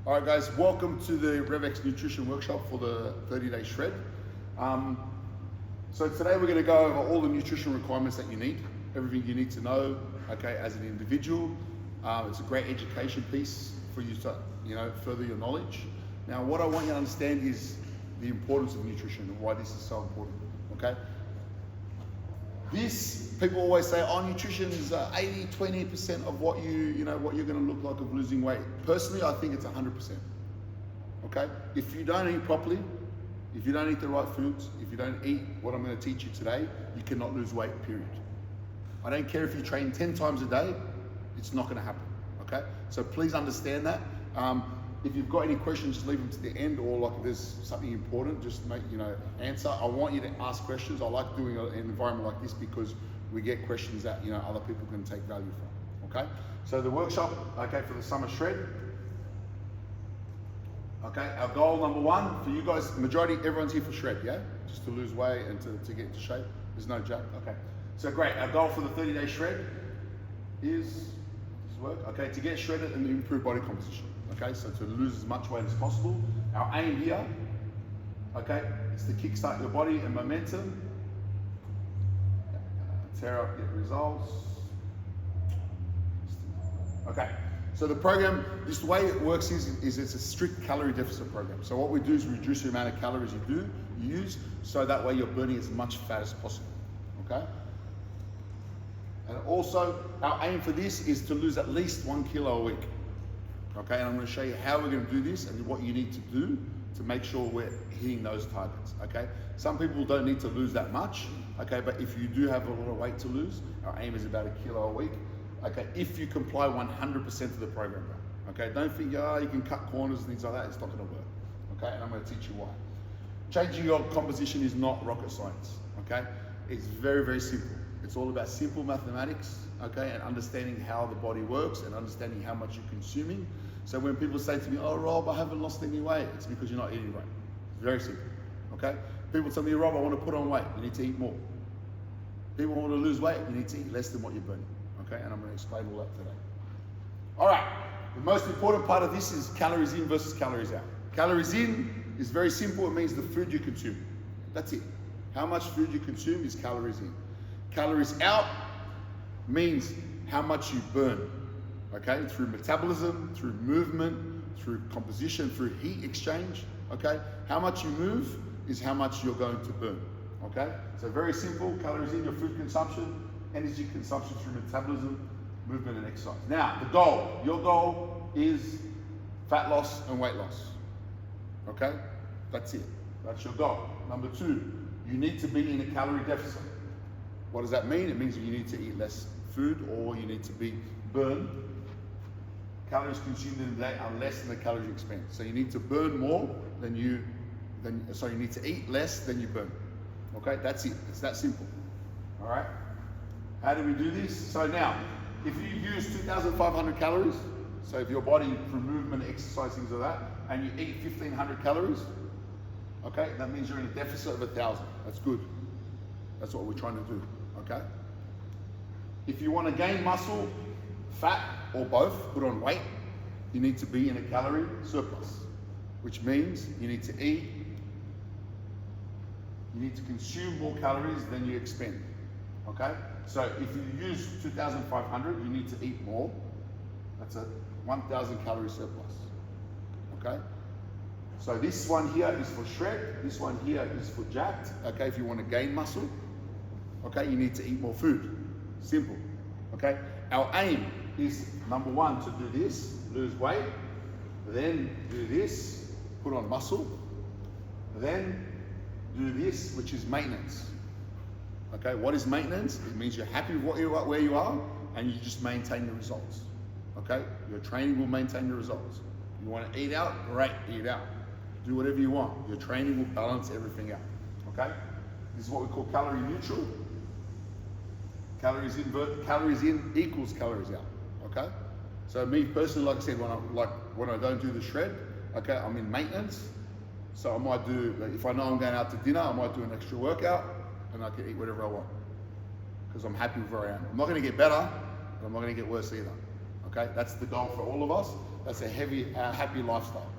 All right, guys, welcome to the Rev X Nutrition Workshop for the 30-day shred. So today we're going to go over all the nutrition requirements that you need, everything you need to know, okay, as an individual. It's a great education piece for you to, further your knowledge. Now, what I want you to understand is the importance of nutrition and why this is so important, okay? People always say, oh, nutrition is 80-20% of what what you're going to look like of losing weight. Personally, I think it's 100%. Okay? If you don't eat properly, if you don't eat the right foods, if you don't eat what I'm going to teach you today, you cannot lose weight, period. I don't care if you train 10 times a day, it's not going to happen. Okay? So please understand that. If you've got any questions, just leave them to the end, or like if there's something important, just answer. I want you to ask questions. I like doing an environment like this because we get questions that other people can take value from. Okay, so the workshop, okay, for the summer shred. Okay, our goal number one for you guys, majority, everyone's here for shred, yeah, just to lose weight and to get into shape. There's no joke. Okay, so great. Our goal for the 30-day shred is okay, to get shredded and improve body composition. Okay, so to lose as much weight as possible. Our aim here, okay, is to kickstart your body and momentum, tear up, get results. Okay, so the program, this way it works is it's a strict calorie deficit program. So what we do is reduce the amount of calories you use, so that way you're burning as much fat as possible. Okay. And also, our aim for this is to lose at least 1 kilo a week. Okay, and I'm going to show you how we're going to do this and what you need to do to make sure we're hitting those targets. Okay, some people don't need to lose that much. Okay, but if you do have a lot of weight to lose, our aim is about 1 kilo a week. Okay, if you comply 100% of the program. Okay, don't think you can cut corners and things like that. It's not going to work. Okay, and I'm going to teach you why. Changing your composition is not rocket science. Okay, it's very, very simple. It's all about simple mathematics, okay, and understanding how the body works and understanding how much you're consuming. So when people say to me, oh, Rob, I haven't lost any weight, it's because you're not eating right. It's very simple, okay? People tell me, Rob, I want to put on weight. You need to eat more. People want to lose weight. You need to eat less than what you're burning, okay? And I'm going to explain all that today. All right, the most important part of this is calories in versus calories out. Calories in is very simple. It means the food you consume. That's it. How much food you consume is calories in. Calories out means how much you burn, okay? Through metabolism, through movement, through composition, through heat exchange, okay? How much you move is how much you're going to burn, okay? So very simple, calories in, your food consumption, energy consumption through metabolism, movement and exercise. Now, the goal, your goal is fat loss and weight loss, okay? That's it, that's your goal. Number two, you need to be in a calorie deficit. What does that mean? It means you need to eat less food, or you need to burn. Calories consumed in a day are less than the calories expended. So you need to burn more so you need to eat less than you burn. Okay, that's it. It's that simple. All right. How do we do this? So now, if you use 2,500 calories, so if your body through movement, exercise, things like that, and you eat 1,500 calories, okay, that means you're in a deficit of 1,000. That's good. That's what we're trying to do. Okay? If you want to gain muscle, fat, or both, put on weight, you need to be in a calorie surplus, which means you need to consume more calories than you expend. Okay? So if you use 2,500, you need to eat more. That's a 1,000 calorie surplus. Okay? So this one here is for shred, this one here is for jacked. Okay, if you want to gain muscle, okay, you need to eat more food. Simple. Okay? Our aim is, number one, to do this, lose weight, then do this, put on muscle, then do this, which is maintenance. Okay, what is maintenance? It means you're happy with where you are, and you just maintain the results. Okay? Your training will maintain the results. You want to eat out? Great, eat out. Do whatever you want. Your training will balance everything out. Okay? This is what we call calorie neutral. Calories in equals calories out. Okay? So me personally, like I said, when I don't do the shred, okay, I'm in maintenance. So I might do, if I know I'm going out to dinner, I might do an extra workout, and I can eat whatever I want because I'm happy with where I am. I'm not going to get better, but I'm not going to get worse either. Okay, that's the goal for all of us. That's a happy lifestyle.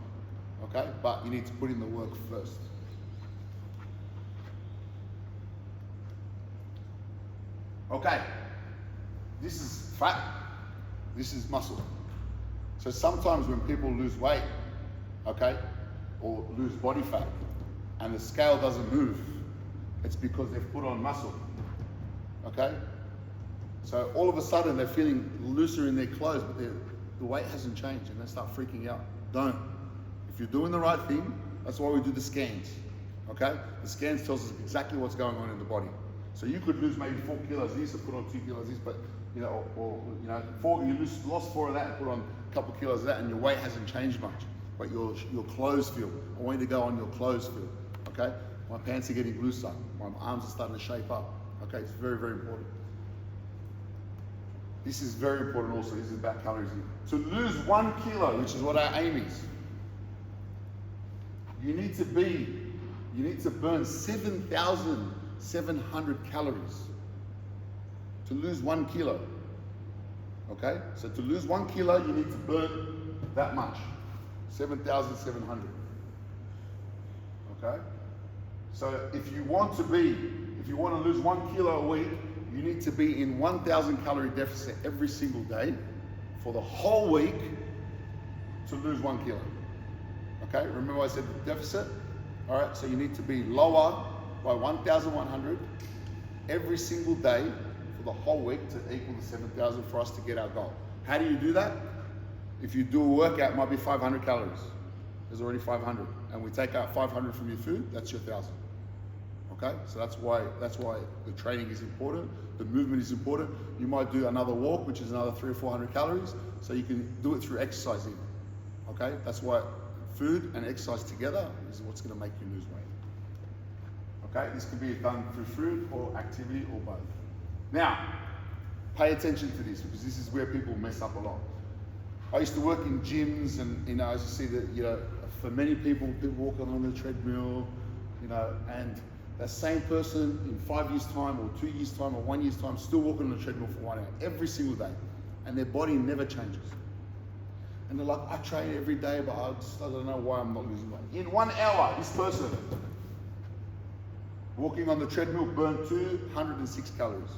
Okay, but you need to put in the work first. Okay, this is fat, this is muscle. So sometimes when people lose weight, okay, or lose body fat, and the scale doesn't move, it's because they've put on muscle, okay? So all of a sudden they're feeling looser in their clothes, but the weight hasn't changed, and they start freaking out. Don't. If you're doing the right thing, that's why we do the scans, okay? The scans tells us exactly what's going on in the body. So you could lose maybe 4 kilos of this, or put on 2 kilos of this, but you lost 4 of that and put on a couple of kilos of that, and your weight hasn't changed much, but your clothes feel. I want you to go on your clothes feel, okay? My pants are getting looser, my arms are starting to shape up, okay? It's very, very important. This is very important also. This is about calories. To lose 1 kilo, which is what our aim is, you need to burn 7,700 calories to lose 1 kilo. Okay? So to lose 1 kilo, you need to burn that much. 7,700. Okay? So if you want to lose 1 kilo a week, you need to be in 1,000 calorie deficit every single day for the whole week to lose 1 kilo. Okay, remember I said the deficit? All right, so you need to be lower by 1,100 every single day for the whole week to equal the 7,000 for us to get our goal. How do you do that? If you do a workout, it might be 500 calories. There's already 500. And we take out 500 from your food, that's your 1,000. Okay, so that's why the training is important, the movement is important. You might do another walk, which is another 300 or 400 calories, so you can do it through exercising. Okay, that's why food and exercise together is what's going to make you lose weight. Okay, this can be done through food or activity or both. Now, pay attention to this because this is where people mess up a lot. I used to work in gyms, and I used to see that for many people walking on the treadmill, and that same person in 5 years' time or 2 years' time or 1 year's time still walking on the treadmill for 1 hour every single day, and their body never changes. And they're like, I train every day, but I don't know why I'm not losing weight. In 1 hour, this person walking on the treadmill burned 206 calories.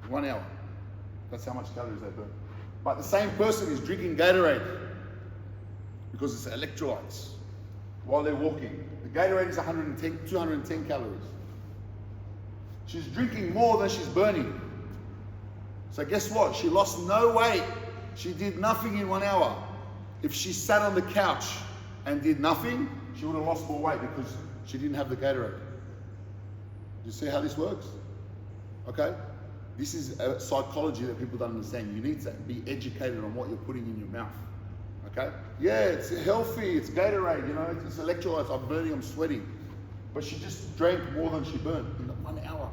1 hour. That's how much calories they burn. But the same person is drinking Gatorade because it's electrolytes while they're walking. The Gatorade is 210 calories. She's drinking more than she's burning. So guess what? She lost no weight. She did nothing in 1 hour. If she sat on the couch and did nothing, she would have lost more weight because she didn't have the Gatorade. Do you see how this works? Okay? This is a psychology that people don't understand. You need to be educated on what you're putting in your mouth. Okay? Yeah, it's healthy, it's Gatorade, it's electrolytes, I'm burning, I'm sweating. But she just drank more than she burned in 1 hour.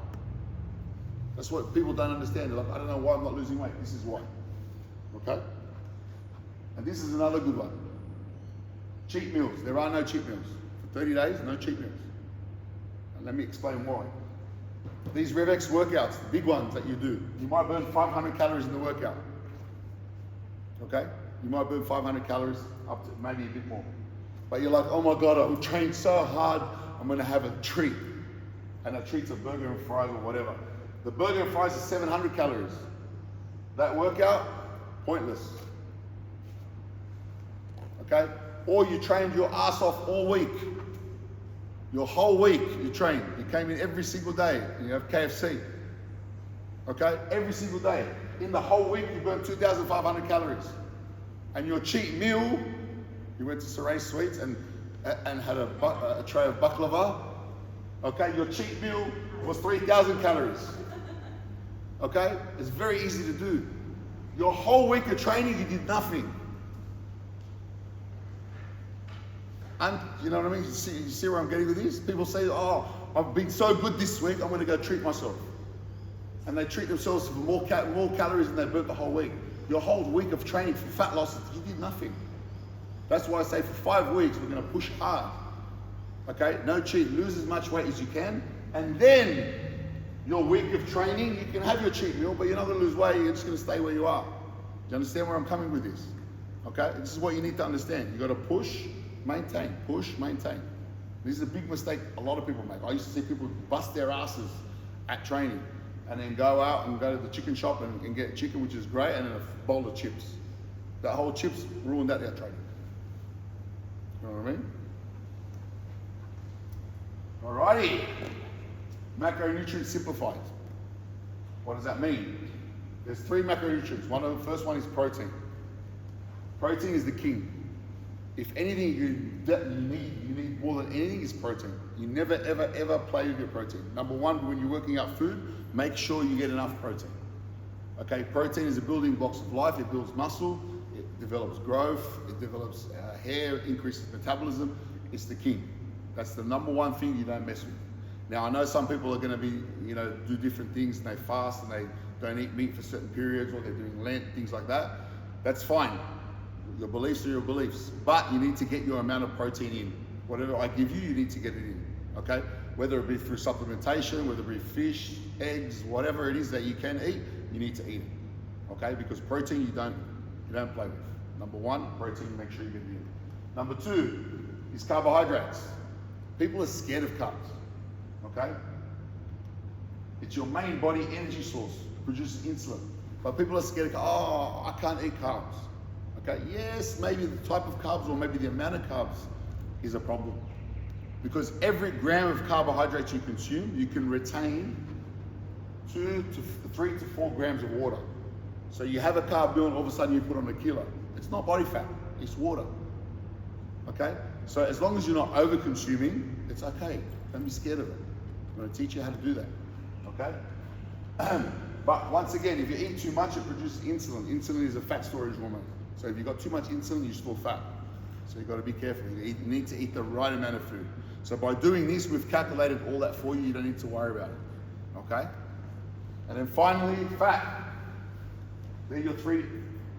That's what people don't understand. They're like, I don't know why I'm not losing weight. This is why. Okay? And this is another good one. Cheat meals. There are no cheat meals. For 30 days, no cheat meals. And let me explain why. These Rev X workouts, the big ones that you do, you might burn 500 calories in the workout. Okay? You might burn 500 calories, up to maybe a bit more. But you're like, oh my God, I trained so hard, I'm gonna have a treat. And a treat's a burger and fries or whatever. The burger and fries is 700 calories. That workout, pointless. Okay? Or you trained your ass off all week. Your whole week you trained. You came in every single day and you have KFC. Okay? Every single day. In the whole week you burned 2,500 calories. And your cheat meal, you went to Saray Sweets and had a tray of baklava. Okay? Your cheat meal was 3,000 calories. Okay? It's very easy to do. Your whole week of training, you did nothing. And you know what I mean? You see where I'm getting with this? People say, oh, I've been so good this week, I'm going to go treat myself. And they treat themselves for more calories than they burnt the whole week. Your whole week of training for fat loss, you did nothing. That's why I say for 5 weeks, we're going to push hard. Okay? No cheat. Lose as much weight as you can. And then your week of training, you can have your cheat meal, but you're not going to lose weight. You're just going to stay where you are. Do you understand where I'm coming with this? Okay, this is what you need to understand. You got to push, maintain, push, maintain. This is a big mistake a lot of people make. I used to see people bust their asses at training and then go out and go to the chicken shop and get chicken, which is great, and then a bowl of chips. That whole chips ruined out their training. You know what I mean? Alrighty. Macronutrients simplified. What does that mean? There's 3 macronutrients. The first one is protein. Protein is the king. If anything you need more than anything is protein. You never, ever, ever play with your protein. Number one, when you're working out food, make sure you get enough protein. Okay, protein is the building blocks of life. It builds muscle, it develops growth, it develops hair, increases metabolism. It's the king. That's the number one thing you don't mess with. Now, I know some people are going to be, do different things, and they fast and they don't eat meat for certain periods, or they're doing Lent, things like that. That's fine. Your beliefs are your beliefs, but you need to get your amount of protein in. Whatever I give you, you need to get it in, okay? Whether it be through supplementation, whether it be fish, eggs, whatever it is that you can eat, you need to eat it, okay? Because protein you don't play with. Number one, protein, make sure you get it in. Number 2 is carbohydrates. People are scared of carbs, okay? It's your main body energy source, produces insulin. But people are scared of, I can't eat carbs. Okay, yes, maybe the type of carbs or maybe the amount of carbs is a problem. Because every gram of carbohydrates you consume, you can retain 3 to 4 grams of water. So you have a carb meal and all of a sudden you put on 1 kilo. It's not body fat, it's water. Okay, so as long as you're not over consuming, it's okay. Don't be scared of it. I'm going to teach you how to do that. Okay? But once again, if you eat too much, it produces insulin. Insulin is a fat storage hormone. So if you've got too much insulin, you store fat. So you've got to be careful. You need to eat the right amount of food. So by doing this, we've calculated all that for you. You don't need to worry about it. Okay? And then finally, fat. They're your 3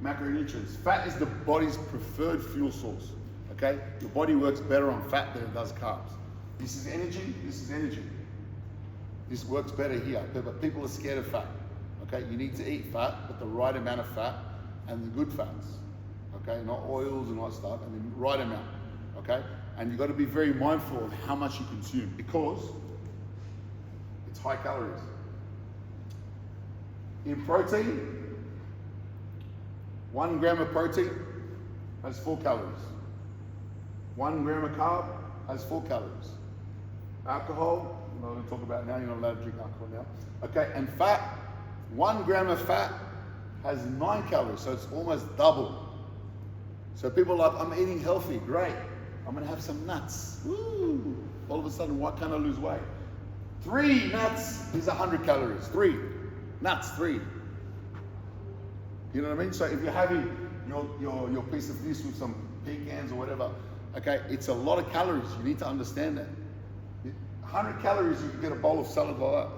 macronutrients. Fat is the body's preferred fuel source. Okay? Your body works better on fat than it does carbs. This is energy, this is energy. This works better here, but people are scared of fat. Okay? You need to eat fat, but the right amount of fat and the good fats. Okay? Not oils and all that stuff, and the right amount. Okay? And you've got to be very mindful of how much you consume because it's high calories. In protein, 1 gram of protein has 4 calories. 1 gram of carb has 4 calories. Alcohol, we're not going to talk about now, you're not allowed to drink alcohol now. Okay, and fat, 1 gram of fat has 9 calories, so it's almost double. So people are like, I'm eating healthy, great. I'm going to have some nuts. Woo! All of a sudden, why can't I lose weight? 3 nuts is 100 calories. 3 nuts, 3. You know what I mean? So if you're having your piece of this with some pecans or whatever, okay, it's a lot of calories. You need to understand that. 100 calories, you can get a bowl of salad like that.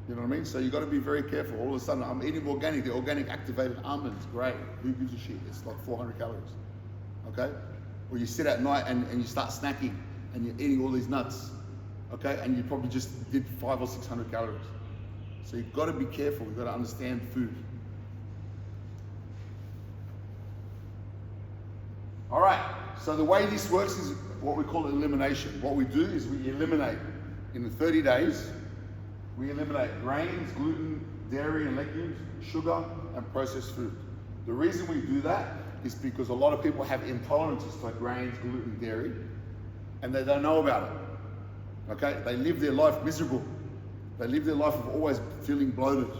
You know what I mean? So you got to be very careful. All of a sudden, I'm eating organic. The organic activated almonds, great. Who gives a shit? It's like 400 calories. Okay? Or you sit at night and you start snacking and you're eating all these nuts. Okay? And you probably just did 500 or 600 calories. So you've got to be careful. You've got to understand food. All right. So the way this works is what we call elimination. What we do is we eliminate in the 30 days. We eliminate grains, gluten, dairy and legumes, sugar, and processed food. The reason we do that is because a lot of people have intolerances to grains, gluten, dairy, and they don't know about it. Okay? They live their life miserable. They live their life of always feeling bloated.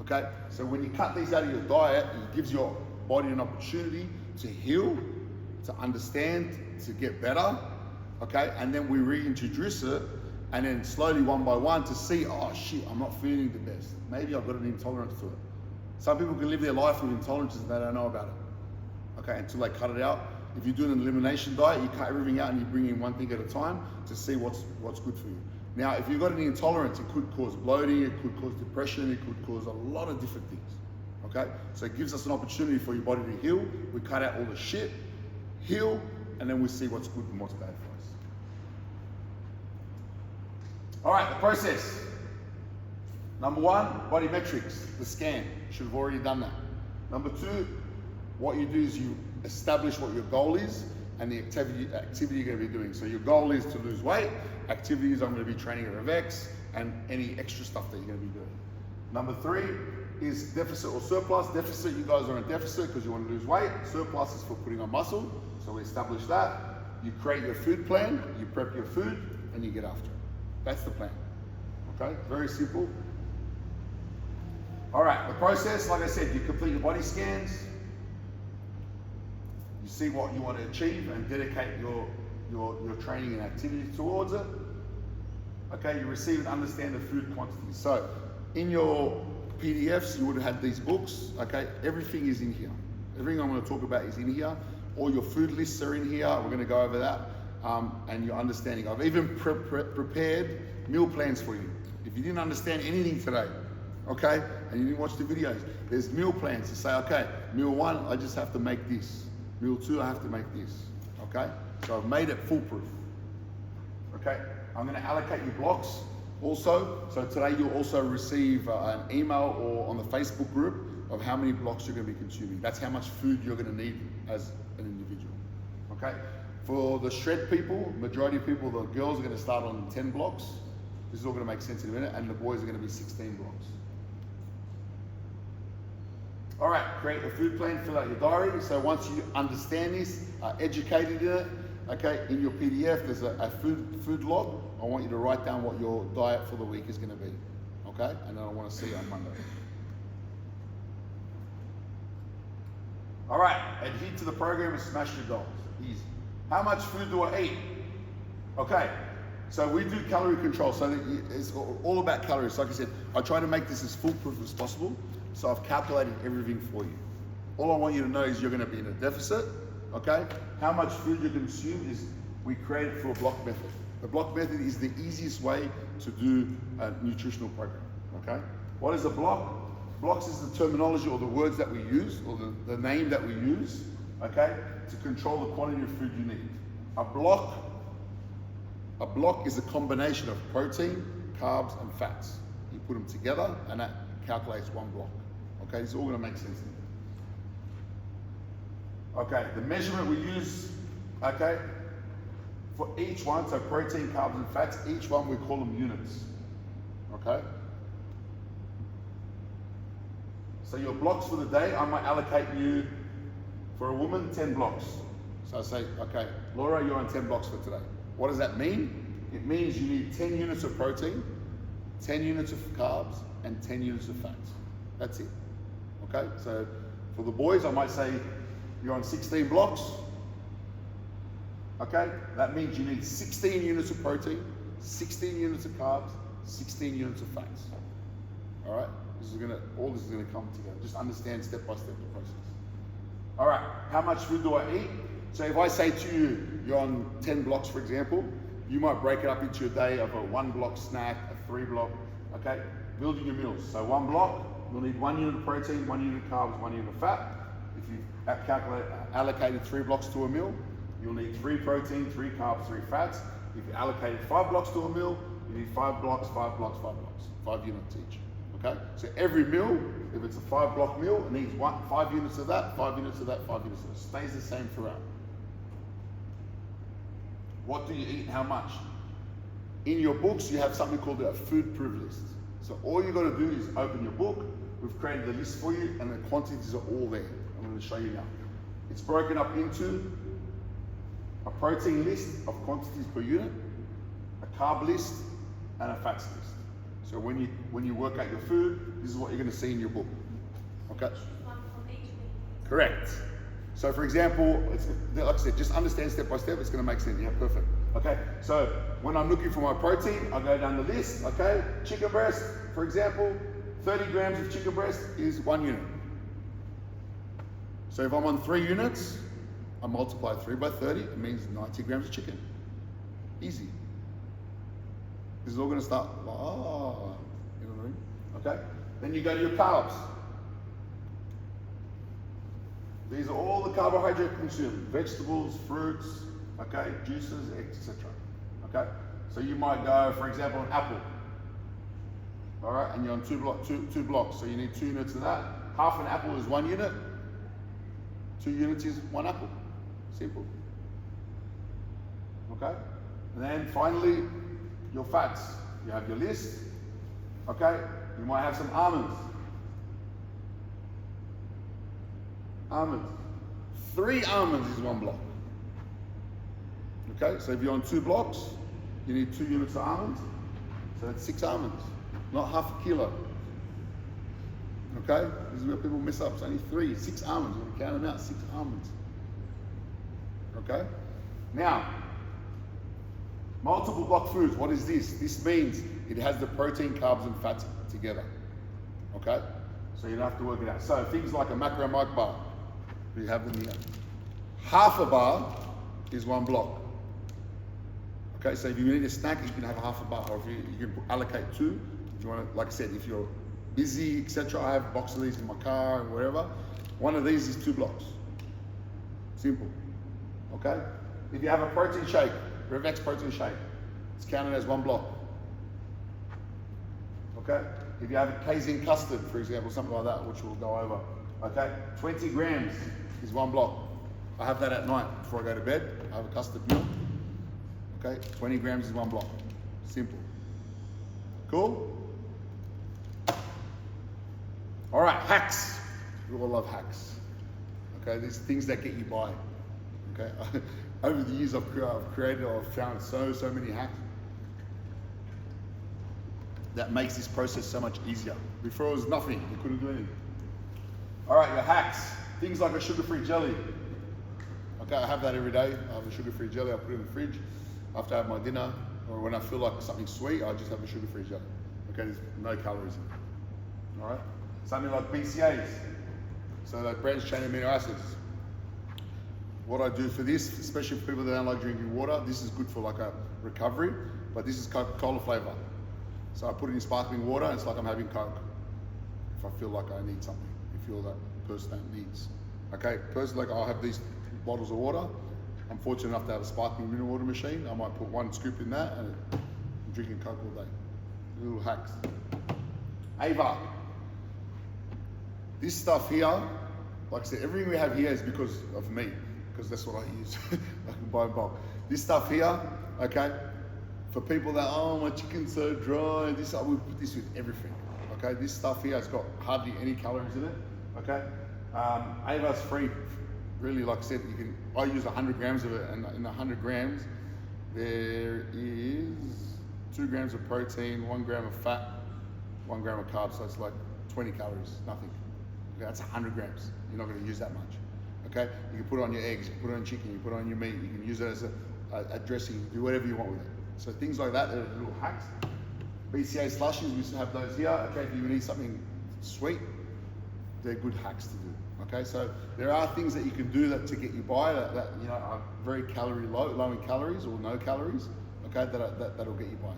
Okay? So when you cut these out of your diet, it gives your body an opportunity to heal, to understand, to get better. Okay? And then we reintroduce it, and then slowly, one by one, to see, oh shit, I'm not feeling the best. Maybe I've got an intolerance to it. Some people can live their life with intolerances and they don't know about it. Okay, until they cut it out. If you're doing an elimination diet, you cut everything out and you bring in one thing at a time to see what's good for you. Now, if you've got an intolerance, it could cause bloating, it could cause depression, it could cause a lot of different things. Okay, so it gives us an opportunity for your body to heal. We cut out all the shit, heal, and then we see what's good and what's bad for us. All right, the process. Number 1, body metrics, the scan. You should have already done that. Number 2, what you do is you establish what your goal is and the activity you're going to be doing. So your goal is to lose weight. Activities, I'm going to be training at Rev X, and any extra stuff that you're going to be doing. Number 3 is deficit or surplus. Deficit, you guys are in deficit because you want to lose weight. Surplus is for putting on muscle. So we establish that. You create your food plan, you prep your food, and you get after it. That's the plan. Okay, very simple. All right, the process, like I said, you complete your body scans, you see what you want to achieve and dedicate your training and activity towards it. Okay, you receive and understand the food quantities. So in your PDFs, you would have had these books. Okay, everything is in here. Everything I'm going to talk about is in here. All your food lists are in here. We're going to go over that and your understanding. I've even prepared meal plans for you. If you didn't understand anything today, okay, and you didn't watch the videos, there's meal plans to say, okay, meal 1, I just have to make this. Meal 2, I have to make this. Okay, so I've made it foolproof. Okay, I'm going to allocate you blocks also. So today you'll also receive an email or on the Facebook group of how many blocks you're going to be consuming. That's how much food you're going to need as an individual. Okay, for the shred people, majority of people, the girls are going to start on 10 blocks. This is all going to make sense in a minute, and the boys are going to be 16 blocks. All right, create a food plan, fill out your diary. So once you understand this, are educated in it, okay, in your PDF, there's a food log. I want you to write down what your diet for the week is going to be, okay? And then I want to see you on Monday. All right, adhere to the program and smash your goals. Easy. How much food do I eat? Okay, so we do calorie control. So it's all about calories. Like I said, I try to make this as foolproof as possible. So I've calculated everything for you. All I want you to know is you're going to be in a deficit, okay? How much food you consume is we created for a block method. The block method is the easiest way to do a nutritional program, okay? What is a block? Blocks is the terminology or the words that we use, or the name that we use, okay, to control the quantity of food you need. A block is a combination of protein, carbs, and fats. You put them together, and that calculates one block. Okay, it's all going to make sense. Okay, the measurement we use, okay, for each one, so protein, carbs, and fats, each one we call them units. Okay? So your blocks for the day, I might allocate you, for a woman, 10 blocks. So I say, okay, Laura, you're on 10 blocks for today. What does that mean? It means you need 10 units of protein, 10 units of carbs, and 10 units of fats. That's it. Okay, so for the boys, I might say you're on 16 blocks. Okay, that means you need 16 units of protein, 16 units of carbs, 16 units of fats. All right, all this is gonna come together. Just understand step by step the process. All right, how much food do I eat? So if I say to you, you're on 10 blocks, for example, you might break it up into your day of a 1 block snack, a 3 block, okay? Building your meals. So 1 block, you'll need 1 unit of protein, 1 unit of carbs, 1 unit of fat. If you've allocated 3 blocks to a meal, you'll need 3 protein, 3 carbs, 3 fats. If you allocated 5 blocks to a meal, you need 5 blocks, 5 blocks, 5 blocks, 5 units each. Okay? So every meal, if it's a 5 block meal, it needs 5 units of that, 5 units of that, 5 units of that. It stays the same throughout. What do you eat and how much? In your books, you have something called a food proof list. So all you got to do is open your book. We've created the list for you, and the quantities are all there. I'm going to show you now. It's broken up into a protein list of quantities per unit, a carb list, and a fats list. So when you work out your food, this is what you're going to see in your book. Okay? Correct. So for example, like I said, just understand step by step, it's going to make sense. Yeah, perfect. Okay, so when I'm looking for my protein, I go down the list, okay? Chicken breast, for example, 30 grams of chicken breast is 1 unit. So if I'm on 3 units, I multiply 3 by 30, it means 90 grams of chicken. Easy. This is all going to start, you know what I mean? Okay, then you go to your carbs. These are all the carbohydrate consumed, vegetables, fruits, okay, juices, etc. Okay, so you might go, for example, an apple. All right, and you're on two blocks, so you need 2 units of that. Half an apple is 1 unit. 2 units is 1 apple. Simple. Okay? And then finally, your fats. You have your list. Okay? You might have some almonds. Almonds. 3 almonds is 1 block. Okay? So if you're on 2 blocks, you need 2 units of almonds. So that's 6 almonds, not half a kilo. Okay? This is where people mess up. It's only 3, 6 almonds. You can count them out, 6 almonds. Okay? Now, multiple block foods. What is this? This means it has the protein, carbs, and fats together. Okay? So you don't have to work it out. So things like a macro mic bar, we have them here. Half a bar is 1 block. Okay, so if you need a snack, you can have a half a bar, or if you can allocate 2. If you want to, like I said, if you're busy, etc. I have a box of these in my car and wherever. One of these is 2 blocks. Simple. Okay? If you have a protein shake, Rev X protein shake, it's counted as 1 block. Okay? If you have a casein custard, for example, something like that, which we'll go over. Okay? 20 grams is 1 block. I have that at night before I go to bed. I have a custard milk. Okay? 20 grams is 1 block. Simple. Cool? All right, hacks. We all love hacks. Okay, these things that get you by. Okay, over the years I've found so many hacks that makes this process so much easier. Before it was nothing, you couldn't do anything. All right, your hacks. Things like a sugar-free jelly. Okay, I have that every day. I have a sugar-free jelly. I put it in the fridge after I have my dinner, or when I feel like something sweet, I just have a sugar-free jelly. Okay, there's no calories in it. All right. Something like BCAAs, so like branched chain amino acids. What I do for this, especially for people that don't like drinking water, this is good for like a recovery, but this is Coca-Cola flavor. So I put it in sparkling water, and it's like I'm having Coke. If I feel like I need something, if you feel that person that needs. Okay, personally, like I'll have these bottles of water. I'm fortunate enough to have a sparkling mineral water machine. I might put 1 scoop in that, and I'm drinking Coke all day. Little hacks. Ava. This stuff here, like I said, everything we have here is because of me, because that's what I use. I can buy in bulk. This stuff here, okay, for people that, oh, my chicken's so dry, this, I would put this with everything, okay? This stuff here has got hardly any calories in it, okay? Ava's free, really, like I said, I use 100 grams of it, and in 100 grams, there is 2 grams of protein, 1 gram of fat, 1 gram of carbs, so it's like 20 calories, nothing. Okay, that's 100 grams. You're not going to use that much. Okay, you can put it on your eggs, you can put it on chicken, you put it on your meat, you can use it as a dressing, you can do whatever you want with it. So things like that, they're little hacks. BCA slushies, we used to have those here. Okay, if you need something sweet, they're good hacks to do. Okay, so there are things that you can do to get you by that you know are very calorie low in calories or no calories. Okay, that'll get you by.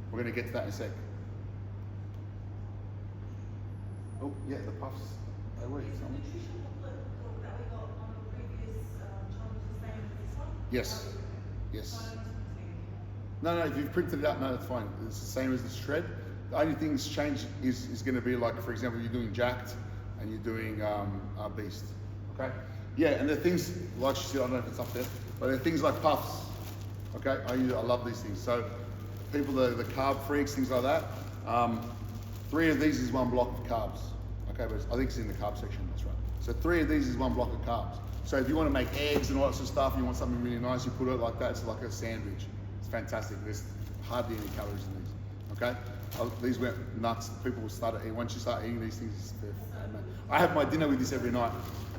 We're going to get to that in a sec. Oh, yeah, the puffs. They work. Nutrition booklet that we got on the previous challenge the same as this one? Yes. Yes. No, if you've printed it out, no, that's fine. It's the same as the shred. The only thing that's changed is going to be like, for example, you're doing jacked and you're doing beast. Okay? Yeah, and the things, like she said, I don't know if it's up there, but there are things like puffs. Okay? I love these things. So people, the carb freaks, things like that. 3 of these is 1 block of carbs. Okay, but I think it's in the carb section, that's right. So 3 of these is 1 block of carbs. So if you want to make eggs and all that sort of stuff, you want something really nice, you put it like that, it's like a sandwich. It's fantastic. There's hardly any calories in these. Okay? These went nuts. People will start eating. Once you start eating these things, I have my dinner with this every night.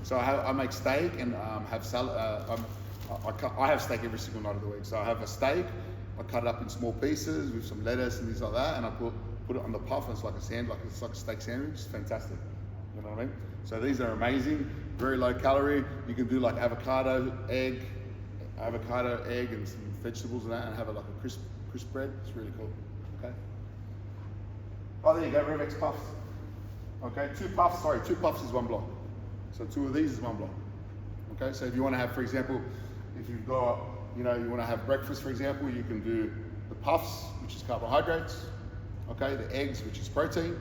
So I make steak and have salad. I have steak every single night of the week. So I have a steak, I cut it up in small pieces with some lettuce and things like that, and I put it on the puff, and it's like it's like a steak sandwich. It's fantastic. You know what I mean? So these are amazing, very low calorie. You can do like avocado, egg, and some vegetables and that, and have it like a crisp bread. It's really cool. Okay. Oh, there you go, Rev X puffs. Okay, 2 puffs is 1 block. So 2 of these is 1 block. Okay, so if you want to have, for example, if you've got, you want to have breakfast, for example, you can do the puffs, which is carbohydrates. Okay, the eggs, which is protein,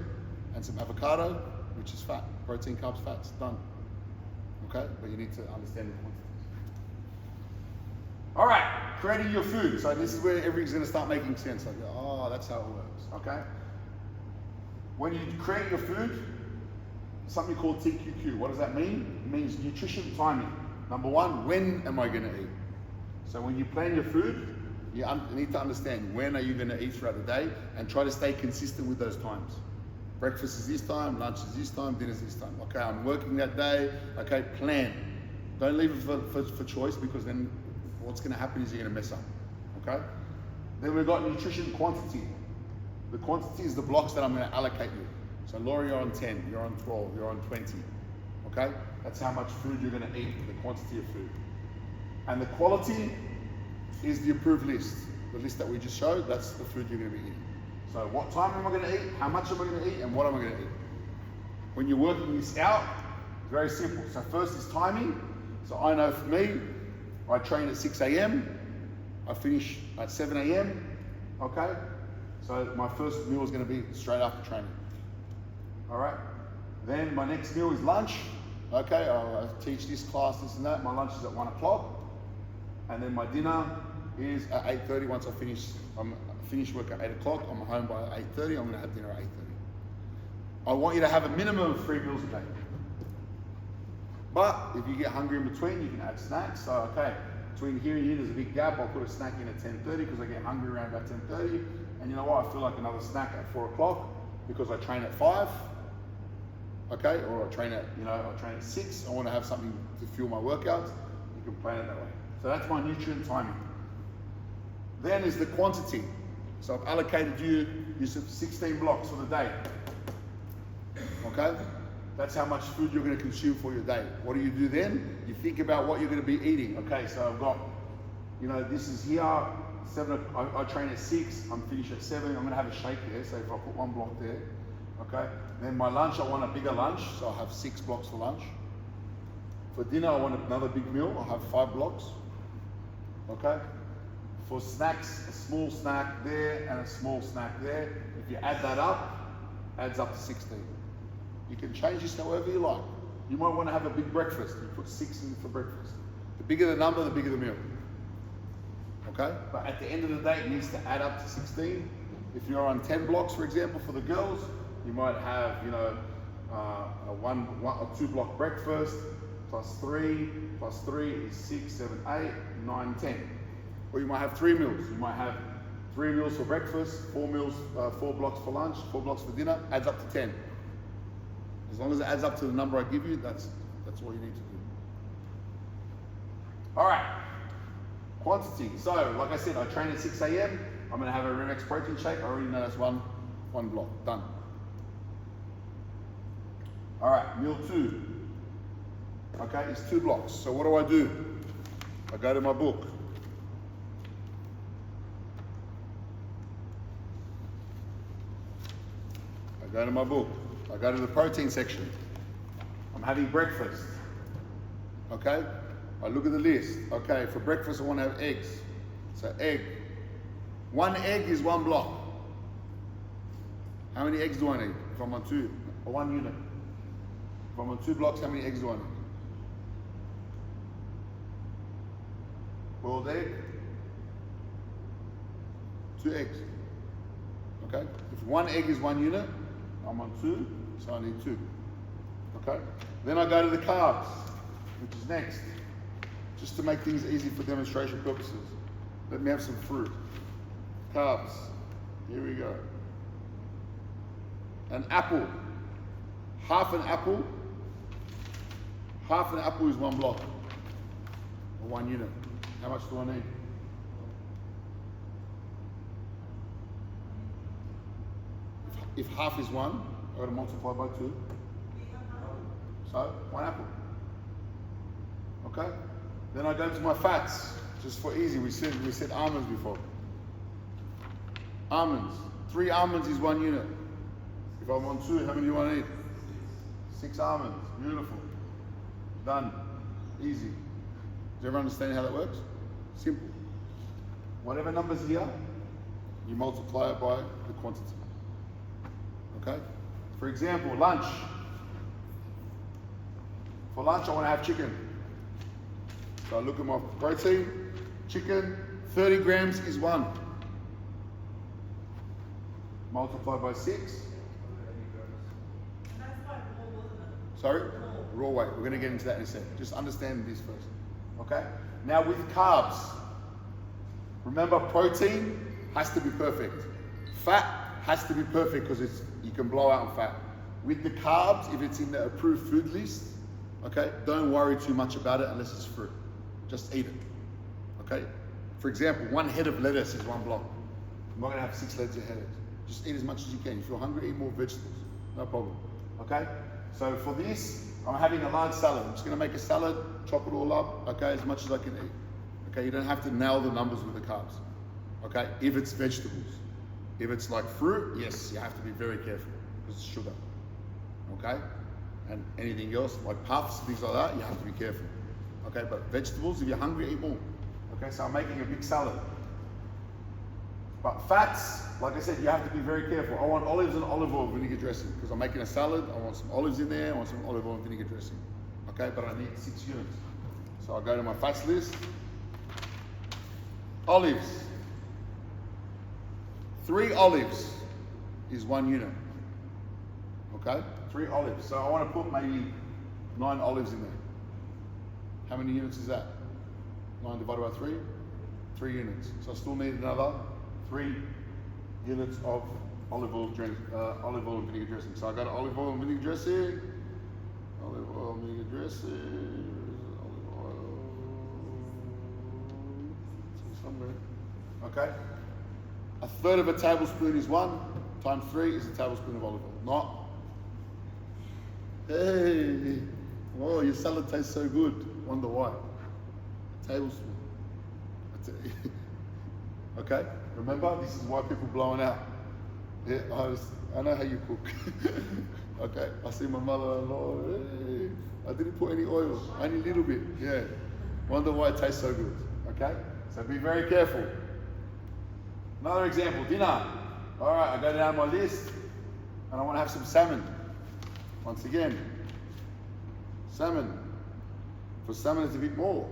and some avocado, which is fat. Protein, carbs, fats, done. Okay, but you need to understand the quantities. All right, creating your food. So this is where everything's going to start making sense. Like, oh, that's how it works. Okay. When you create your food, something called TQQ. What does that mean? It means nutrition timing. Number one, when am I going to eat? So when you plan your food, you need to understand when are you going to eat throughout the day and try to stay consistent with those times. Breakfast is this time, lunch is this time, dinner is this time. Okay, I'm working that day. Okay, plan. Don't leave it for choice, because then what's going to happen is you're going to mess up. Okay? Then we've got nutrition quantity. The quantity is the blocks that I'm going to allocate you. So Laura, you're on 10, you're on 12, you're on 20. Okay? That's how much food you're going to eat, the quantity of food. And the quality is the approved list. The list that we just showed, that's the food you're going to be eating. So what time am I going to eat, how much am I going to eat, and what am I going to eat? When you're working this out, it's very simple. So first is timing. So I know for me, I train at 6 a.m. I finish at 7 a.m. Okay? So my first meal is going to be straight after training. All right? Then my next meal is lunch. Okay, I teach this class, this and that. My lunch is at 1 o'clock. And then my dinner is at 8:30. Once I finish work at 8 o'clock, I'm home by 8:30. I'm going to have dinner at 8:30. I want you to have a minimum of 3 meals a day. But if you get hungry in between, you can add snacks. So, okay, between here and here, there's a big gap. I'll put a snack in at 10:30 because I get hungry around about 10:30. And you know what? I feel like another snack at 4 o'clock because I train at 5. Okay, or I train at 6. I want to have something to fuel my workouts. You can plan it that way. So that's my nutrient timing. Then is the quantity. So I've allocated you 16 blocks for the day. Okay? That's how much food you're going to consume for your day. What do you do then? You think about what you're going to be eating. Okay, so I've got, this is here, 7, I train at 6, I'm finished at 7, I'm going to have a shake there, so if I put 1 block there, okay? Then my lunch, I want a bigger lunch, so I'll have 6 blocks for lunch. For dinner, I want another big meal, I'll have 5 blocks, okay? For snacks, a small snack there and a small snack there. If you add that up, adds up to 16. You can change this however you like. You might want to have a big breakfast. You put 6 in for breakfast. The bigger the number, the bigger the meal. Okay? But at the end of the day, it needs to add up to 16. If you're on 10 blocks, for example, for the girls, you might have, a 1 or 2 block breakfast, plus 3 is 6, 7, 8, 9, 10. Or you might have 3 meals. You might have 3 meals for breakfast, 4 blocks for lunch, 4 blocks for dinner, adds up to 10. As long as it adds up to the number I give you, that's all you need to do. All right, quantity. So, like I said, I train at 6 a.m. I'm going to have a Rev X protein shake. I already know that's one block. Done. All right, meal 2. Okay, it's 2 blocks. So what do? I go to my book. I go to the protein section. I'm having breakfast. Okay? I look at the list. Okay, for breakfast I want to have eggs. So egg. 1 egg is 1 block. How many eggs do I need? If I'm on 2, or 1 unit. If I'm on 2 blocks, how many eggs do I need? Boiled egg. 2 eggs. Okay? If 1 egg is 1 unit, I'm on 2, so I need 2. Okay? Then I go to the carbs, which is next. Just to make things easy for demonstration purposes. Let me have some fruit. Carbs. Here we go. An apple. Half an apple is 1 block. Or 1 unit. How much do I need? If half is 1, I've got to multiply by 2. So, 1 apple. Okay? Then I go to my fats, just for easy. We said almonds before. Almonds. 3 almonds is 1 unit. If I'm on 2, how many do I need? 6 almonds. Beautiful. Done. Easy. Do you ever understand how that works? Simple. Whatever number's here, you multiply it by the quantity. Okay? For example, lunch. For lunch, I want to have chicken. So I look at my protein, chicken, 30 grams is 1. Multiplied by 6. And that's quite raw, wasn't it? Sorry? Raw weight. We're going to get into that in a second. Just understand this first. Okay? Now with carbs, remember protein has to be perfect. Fat has to be perfect because you can blow out on fat. With the carbs, if it's in the approved food list, okay, don't worry too much about it unless it's fruit. Just eat it. Okay? For example, 1 head of lettuce is 1 block. I'm not going to have 6 heads of lettuce. Just eat as much as you can. If you're hungry, eat more vegetables. No problem. Okay? So for this, I'm having a large salad. I'm just going to make a salad, chop it all up, okay, as much as I can eat. Okay, you don't have to nail the numbers with the carbs. Okay, if it's vegetables. If it's like fruit, yes, you have to be very careful because it's sugar. Okay? And anything else, like puffs, things like that, you have to be careful. Okay, but vegetables, if you're hungry, eat more. Okay, so I'm making a big salad. But fats, like I said, you have to be very careful. I want olives and olive oil vinegar dressing because I'm making a salad. I want some olives in there. I want some olive oil and vinegar dressing. Okay, but I need 6 units. So I go to my fats list. Olives. 3 olives is 1 unit. Okay, 3 olives. So I want to put maybe 9 olives in there. How many units is that? 9 divided by 3? 3 units. So I still need another 3 units of olive oil and vinegar dressing. So I got olive oil and vinegar dressing. Olive oil and vinegar dressing. Olive oil. Somewhere. Okay. 1/3 of a tablespoon is 1 times 3 is a tablespoon of olive oil. Not. Hey. Oh, your salad tastes so good. Wonder why. A tablespoon. Okay. Remember, this is why people blowing out. Yeah, I know how you cook. Okay, I see my mother-in-law. Hey, I didn't put any oil, only a little bit. Yeah. Wonder why it tastes so good. Okay, so be very careful. Another example, dinner. All right, I go down my list, and I want to have some salmon. Once again, salmon. For salmon, it's a bit more.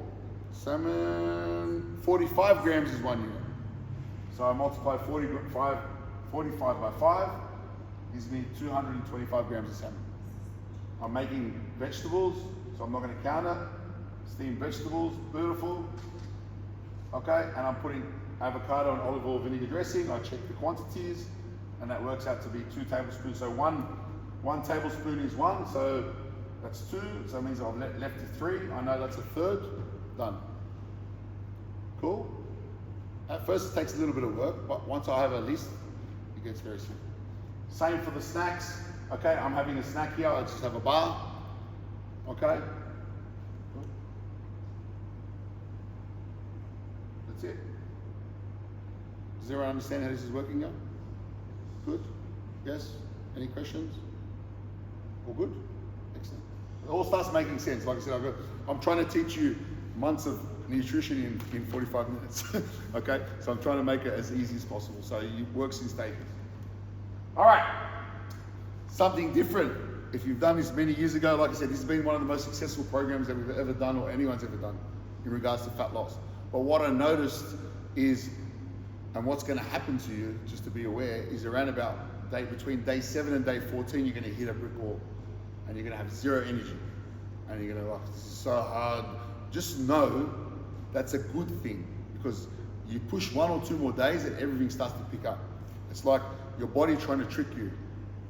Salmon, 45 grams is 1 unit. So I multiply 45 by 5, gives me 225 grams of salmon. I'm making vegetables, so I'm not going to count it. Steamed vegetables, beautiful. Okay, and I'm putting avocado and olive oil vinegar dressing. I check the quantities, and that works out to be 2 tablespoons. So one tablespoon is 1, so that's 2. So that means I've left 3. I know that's 1/3. Done. Cool? At first it takes a little bit of work, but once I have a list, it gets very simple. Same for the snacks. Okay, I'm having a snack here. I just have a bar. Okay. That's it. Does everyone understand how this is working now? Good? Yes? Any questions? All good? Excellent. It all starts making sense. Like I said, I'm trying to teach you months of nutrition in 45 minutes. Okay, so I'm trying to make it as easy as possible. So it works in stages. All right, something different. If you've done this many years ago, like I said, this has been one of the most successful programs that we've ever done or anyone's ever done in regards to fat loss. But what I noticed is, and what's going to happen to you, just to be aware, is around about between day 7 and day 14, you're going to hit a brick wall and you're going to have 0 energy. And you're going to this is so hard. Just know that's a good thing because you push 1 or 2 more days and everything starts to pick up. It's like your body trying to trick you,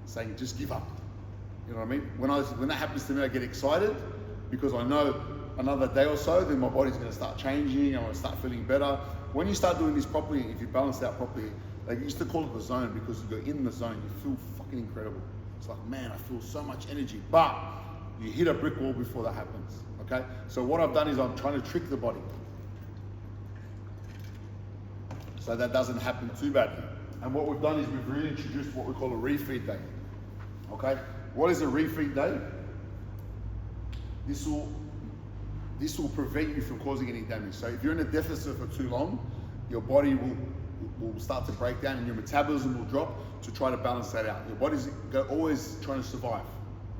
saying just give up. You know what I mean? When that happens to me, I get excited because I know another day or so, then my body's going to start changing. I'm going to start feeling better. When you start doing this properly, if you balance it out properly, they used to call it the zone because you're in the zone, you feel fucking incredible. It's like, man, I feel so much energy, but you hit a brick wall before that happens. Okay? So what I've done is I'm trying to trick the body so that doesn't happen too badly. And what we've done is we've reintroduced what we call a refeed day. Okay? What is a refeed day? This will prevent you from causing any damage. So if you're in a deficit for too long, your body will start to break down and your metabolism will drop to try to balance that out. Your body's always trying to survive.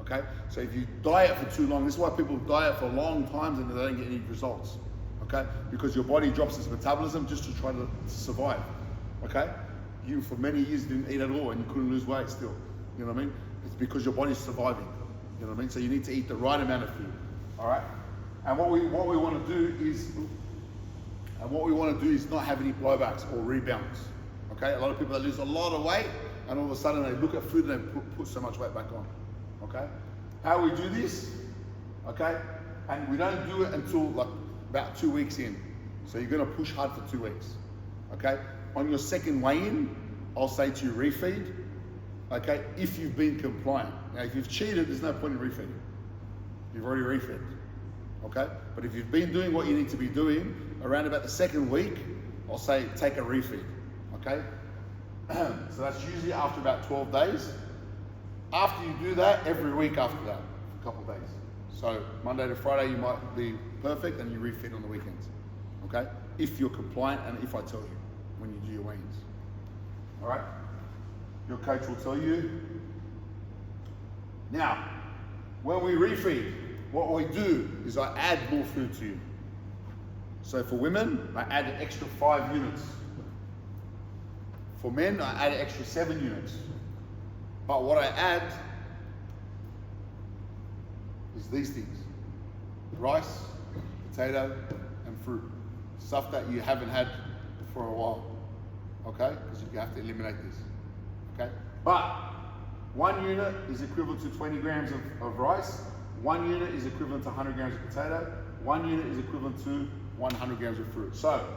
Okay? okay? So if you diet for too long, this is why people diet for long times and they don't get any results, okay? Because your body drops its metabolism just to try to survive, okay? You, for many years, didn't eat at all and you couldn't lose weight still, you know what I mean? It's because your body's surviving, you know what I mean? So you need to eat the right amount of food, all right? And what we want to do is, not have any blowbacks or rebounds, okay? A lot of people that lose a lot of weight and all of a sudden they look at food and they put so much weight back on, okay? How we do this, okay? And we don't do it until like about 2 weeks in. So you're gonna push hard for 2 weeks, okay? On your second weigh-in, I'll say to you refeed, okay? If you've been compliant. Now, if you've cheated, there's no point in refeeding. You've already refed, okay? But if you've been doing what you need to be doing, around about the second week, I'll say take a refeed, okay? So that's usually after about 12 days. After you do that, every week after that, for a couple of days. So Monday to Friday, you might be perfect and you refeed on the weekends, okay? If you're compliant and if I tell you when you do your weigh-ins, all right? Your coach will tell you. Now, when we refeed, what we do is I add more food to you. So for women, I add an extra 5 units. For men, I add an extra 7 units. But what I add is these things: rice, potato, and fruit. Stuff that you haven't had for a while, okay? Because you have to eliminate this, okay? But 1 unit is equivalent to 20 grams of rice. 1 unit is equivalent to 100 grams of potato. 1 unit is equivalent to 100 grams of fruit. So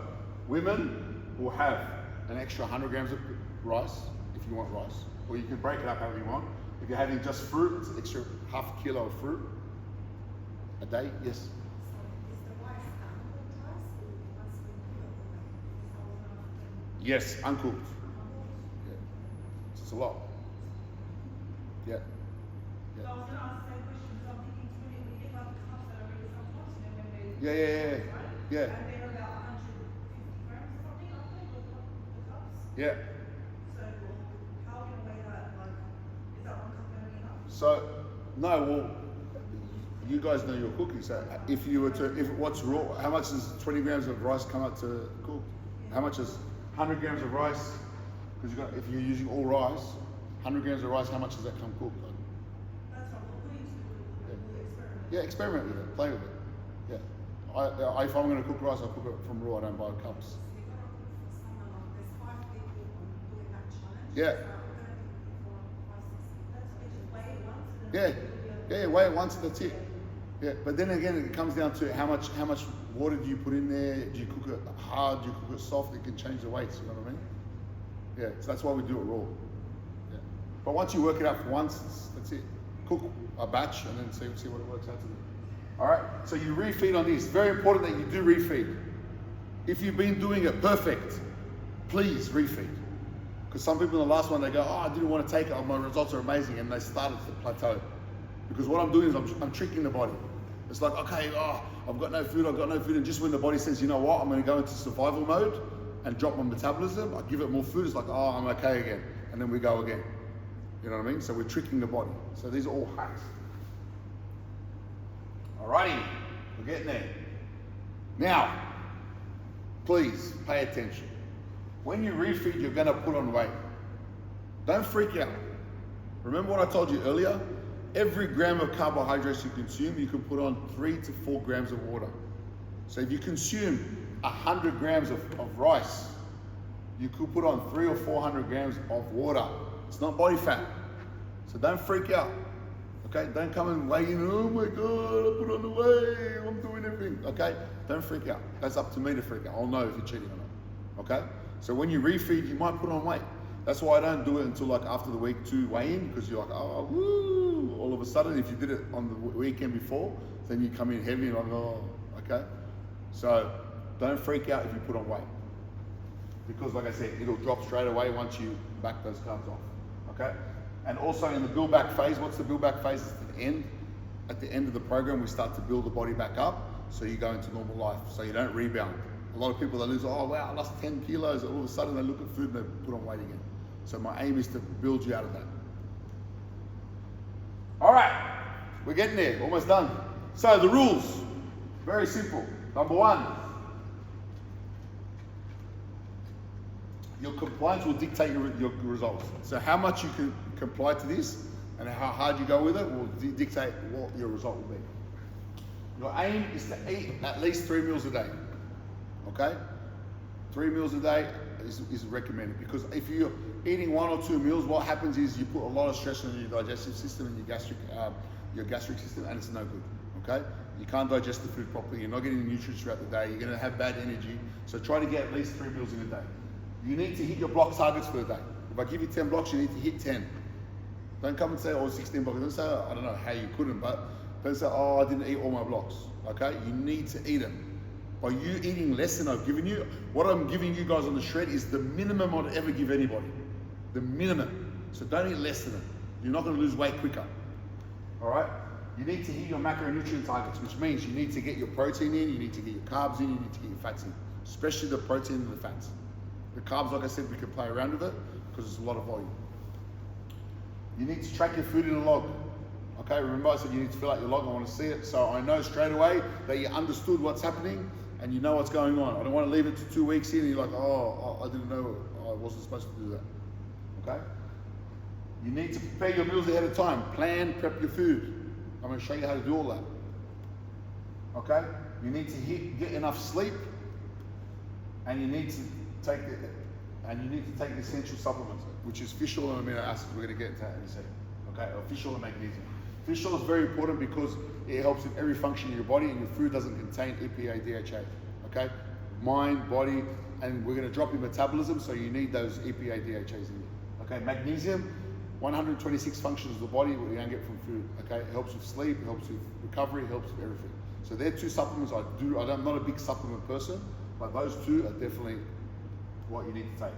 women will have an extra 100 grams of rice if you want rice, or you can break it up however you want. If you're having just fruit, it's an extra half kilo of fruit a day. Yes. So is the rice uncooked rice or once we cook it? Yes, uncooked. Yeah. It's a lot. Yeah. So I was going to ask the same question because I'm thinking to me, we get like cups that are really sometimes, you know, when they Yeah. right? Yeah. And they're about 150 grams or something, I think, the cups. Yeah. So how are we going to weigh that? Like, is that 1 cup going to be enough? So, no, well, you guys know your cooking. So if you were to, if what's raw, how much does 20 grams of rice come out to cook? How much is 100 grams of rice? Because if you're using all rice, 100 grams of rice, how much does that come cooked? That's what we'll put into it. We'll experiment. Yeah, experiment with it, play with it. Yeah. If I'm going to cook rice, I cook it from raw. I don't buy cups. So you've got to cook for someone like there's 5 people on doing that challenge. Yeah. So we're going to be 4, 5, 6. That's we just weigh it once. And Yeah. then Yeah, weigh it once, that's it. Yeah, but then again, it comes down to how much water do you put in there? Do you cook it hard? Do you cook it soft? It can change the weights. You know what I mean? Yeah, so that's why we do it raw. Yeah. But once you work it out for once, that's it. Cook a batch and then see what it works out to be. All right. So you refeed on this. Very important that you do refeed. If you've been doing it perfect, please refeed. Because some people in the last one they go, oh, I didn't want to take it. Oh, my results are amazing, and they started to plateau. Because what I'm doing is I'm tricking the body. It's like, okay, I've got no food, and just when the body says, you know what, I'm going to go into survival mode and drop my metabolism, I give it more food, it's like, oh, I'm okay again, and then we go again. You know what I mean? So we're tricking the body. So these are all hacks. Alrighty, we're getting there. Now, please pay attention. When you refeed, you're going to put on weight. Don't freak out. Remember what I told you earlier? Every gram of carbohydrates you consume, you can put on 3 to 4 grams of water. So if you consume 100 grams of rice, you could put on 300 or 400 grams of water. It's not body fat. So don't freak out. Okay? Don't come and weigh in, oh my God, I put on the weight, I'm doing everything. Okay? Don't freak out. That's up to me to freak out. I'll know if you're cheating or not. Okay? So when you refeed, you might put on weight. That's why I don't do it until like after the week 2 weigh-in, because you're like, oh, woo. All of a sudden, if you did it on the weekend before, then you come in heavy and like, oh, okay? So don't freak out if you put on weight. Because like I said, it'll drop straight away once you back those carbs off, okay? And also in the build back phase, what's the build back phase? It's at the end. At the end of the program, we start to build the body back up, so you go into normal life, so you don't rebound. A lot of people that lose, oh wow, I lost 10 kilos, all of a sudden they look at food and they put on weight again. So my aim is to build you out of that. All right, We're getting there, almost done. So the rules, very simple. Number one, your compliance will dictate your results. So how much you can comply to this and how hard you go with it will dictate what your result will be. Your aim is to eat at least 3 meals a day, okay? 3 meals a day is recommended, because if you're eating 1 or 2 meals, what happens is you put a lot of stress on your digestive system and your gastric system, and it's no good, okay? You can't digest the food properly, you're not getting the nutrients throughout the day, you're gonna have bad energy, so try to get at least 3 meals in a day. You need to hit your block targets for the day. If I give you 10 blocks, you need to hit 10. Don't come and say, oh, 16 blocks. Don't say, oh, I don't know how you couldn't, but don't say, oh, I didn't eat all my blocks, okay? You need to eat them. By you eating less than I've given you, what I'm giving you guys on the shred is the minimum I'd ever give anybody. The minimum. So don't eat less than it. You're not gonna lose weight quicker, all right? You need to hit your macronutrient targets, which means you need to get your protein in, you need to get your carbs in, you need to get your fats in, especially the protein and the fats. The carbs, like I said, we can play around with it because it's a lot of volume. You need to track your food in a log. Okay, remember I said you need to fill out your log, I want to see it, so I know straight away that you understood what's happening and you know what's going on. I don't want to leave it to 2 weeks in and you're like, oh, I didn't know, I wasn't supposed to do that. Okay? You need to prepare your meals ahead of time. Plan, prep your food. I'm going to show you how to do all that. Okay? You need to get enough sleep, and you need to take the essential supplements, which is fish oil and amino acids. We're going to get into that in a second. Okay? Or fish oil and magnesium. Fish oil is very important because it helps in every function of your body, and your food doesn't contain EPA, DHA. Okay? Mind, body, and we're going to drop your metabolism, so you need those EPA, DHAs in you. Okay? Magnesium, 126 functions of the body what you don't get from food. Okay? It helps with sleep, it helps with recovery, it helps with everything. So they're 2 supplements I'm not a big supplement person, but those 2 are definitely what you need to take.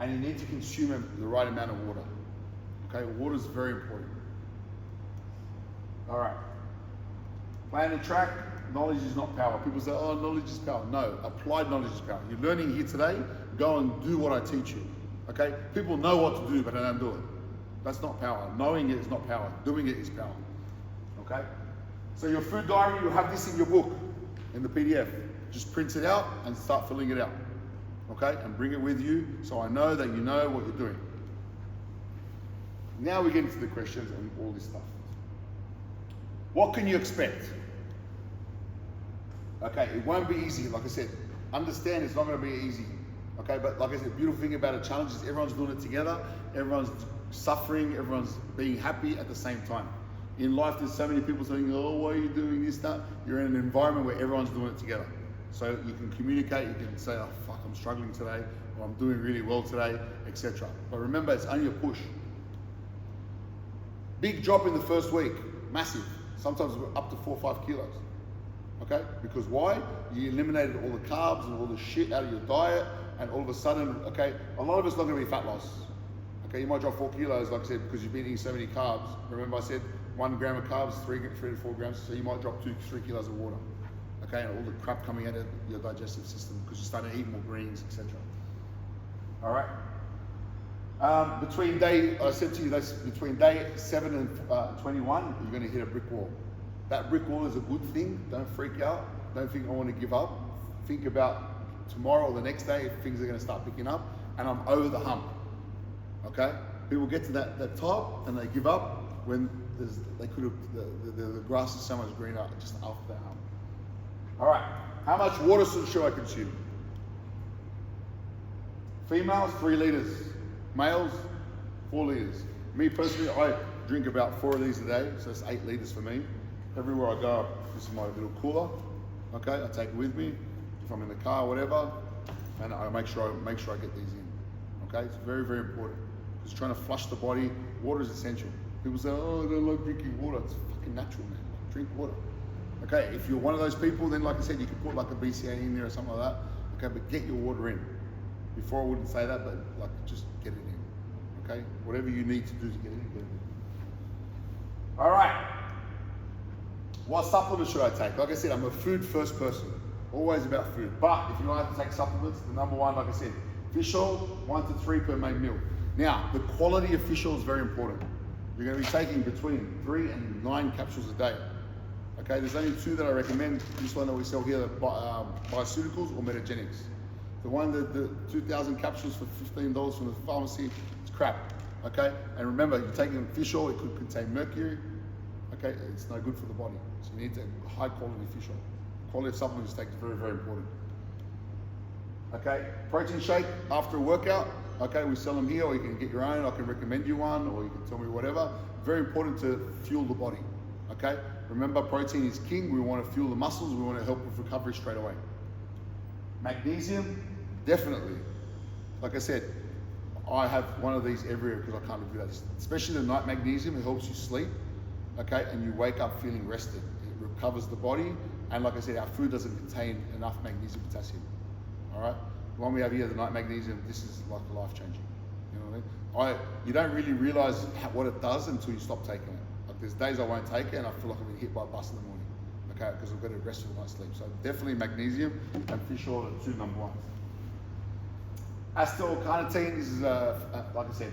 And you need to consume the right amount of water. Okay, water is very important. All right. Plan and track. Knowledge is not power. People say, oh, knowledge is power. No, applied knowledge is power. You're learning here today, go and do what I teach you. Okay? People know what to do, but they don't do it. That's not power. Knowing it is not power. Doing it is power. Okay? So your food diary, you have this in your book, in the PDF. Just print it out and start filling it out. Okay? And bring it with you so I know that you know what you're doing. Now we get into the questions and all this stuff. What can you expect? Okay, it won't be easy, like I said. Understand it's not going to be easy. Okay, but like I said, the beautiful thing about a challenge is everyone's doing it together, everyone's suffering, everyone's being happy at the same time. In life, there's so many people saying, oh, why are you doing this, that? You're in an environment where everyone's doing it together. So you can communicate, you can say, oh, fuck, I'm struggling today, or I'm doing really well today, etc. But remember, it's only a push. Big drop in the first week, massive. Sometimes up to 4 or 5 kilos. Okay? Because why? You eliminated all the carbs and all the shit out of your diet, and all of a sudden, okay, a lot of it's not going to be fat loss. Okay, you might drop 4 kilos, like I said, because you've been eating so many carbs. Remember I said 1 gram of carbs, 3 to 4 grams, so you might drop 2 to 3 kilos of water. Okay, and all the crap coming out of your digestive system because you're starting to eat more greens, etc. All right. Between day 7 and 21, you're going to hit a brick wall. That brick wall is a good thing. Don't freak out. Don't think I want to give up. Think about tomorrow or the next day, things are going to start picking up, and I'm over the hump. Okay? People get to that top and they give up when the grass is so much greener just after that hump. All right. How much water should I consume? Females, 3 liters. Males, 4 liters. Me personally, I drink about 4 of these a day, so it's 8 liters for me. Everywhere I go, this is my little cooler. Okay, I take it with me if I'm in the car, whatever, and I make sure I get these in. Okay, it's very, very important because trying to flush the body, water is essential. People say, oh, I don't like drinking water. It's fucking natural, man. Drink water. Okay, if you're one of those people, then like I said, you could put like a BCA in there or something like that. Okay, but get your water in. Before I wouldn't say that, but like just get it in. Okay, whatever you need to do to get it in, get it in. All right. What supplements should I take? Like I said, I'm a food first person. Always about food. But if you don't have to take supplements, the number one, like I said, fish oil, 1 to 3 per main meal. Now, the quality of fish oil is very important. you're going to be taking between 3 and 9 capsules a day. Okay, there's only 2 that I recommend. This one that we sell here, Bioceuticals or Metagenics. The one that the 2,000 capsules for $15 from the pharmacy, it's crap. Okay, and remember, you're taking fish oil, it could contain mercury. Okay, it's no good for the body. So you need to high quality fish oil. Quality of supplements take is very, very important. Okay, protein shake after a workout. Okay, we sell them here, or you can get your own. I can recommend you one, or you can tell me whatever. Very important to fuel the body. Okay, remember, protein is king. We want to fuel the muscles. We want to help with recovery straight away. Magnesium, definitely. Like I said, I have one of these everywhere because I can't do that. Especially the night magnesium, it helps you sleep. Okay, and you wake up feeling rested. It recovers the body, and like I said, our food doesn't contain enough magnesium, potassium. All right, the one we have here, the night magnesium, this is like life changing. You know what I mean? You don't really realize what it does until you stop taking it. Like there's days I won't take it, and I feel like I've been hit by a bus in the morning. Okay, because I've got a restful night's sleep. So definitely magnesium and fish oil are 2 number 1. Acetyl carnitine, this is like I said,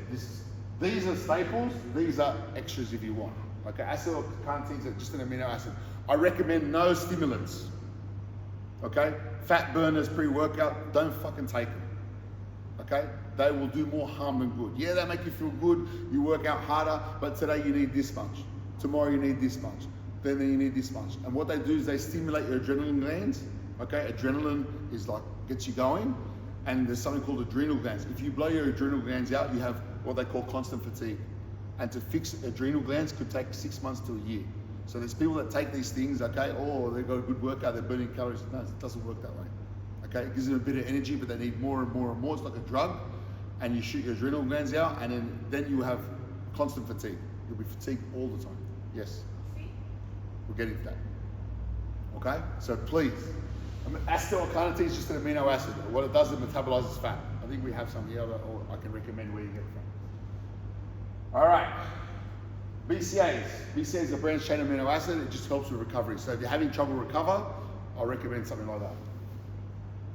these are staples, these are extras if you want. Okay, acetyl carnitine is just an amino acid. I recommend no stimulants. Okay, fat burners pre-workout, don't fucking take them. Okay, they will do more harm than good. Yeah, they make you feel good, you work out harder, but today you need this much. Tomorrow you need this much. Then you need this much. And what they do is they stimulate your adrenaline glands. Okay, adrenaline is like, gets you going. And there's something called adrenal glands. If you blow your adrenal glands out, you have what they call constant fatigue. And to fix adrenal glands could take 6 months to a year. So there's people that take these things, okay, oh, they've got a good workout, they're burning calories. No, it doesn't work that way. Okay, it gives them a bit of energy, but they need more and more and more. It's like a drug, and you shoot your adrenal glands out, and then you have constant fatigue. You'll be fatigued all the time. Yes, we'll get into that. Okay, so please. Acetyl carnitine is just an amino acid. What it does, it metabolizes fat. I think we have some here, or I can recommend where you get it from. All right, BCAAs. BCAAs is a branched chain amino acid. It just helps with recovery. So if you're having trouble recover, I'll recommend something like that.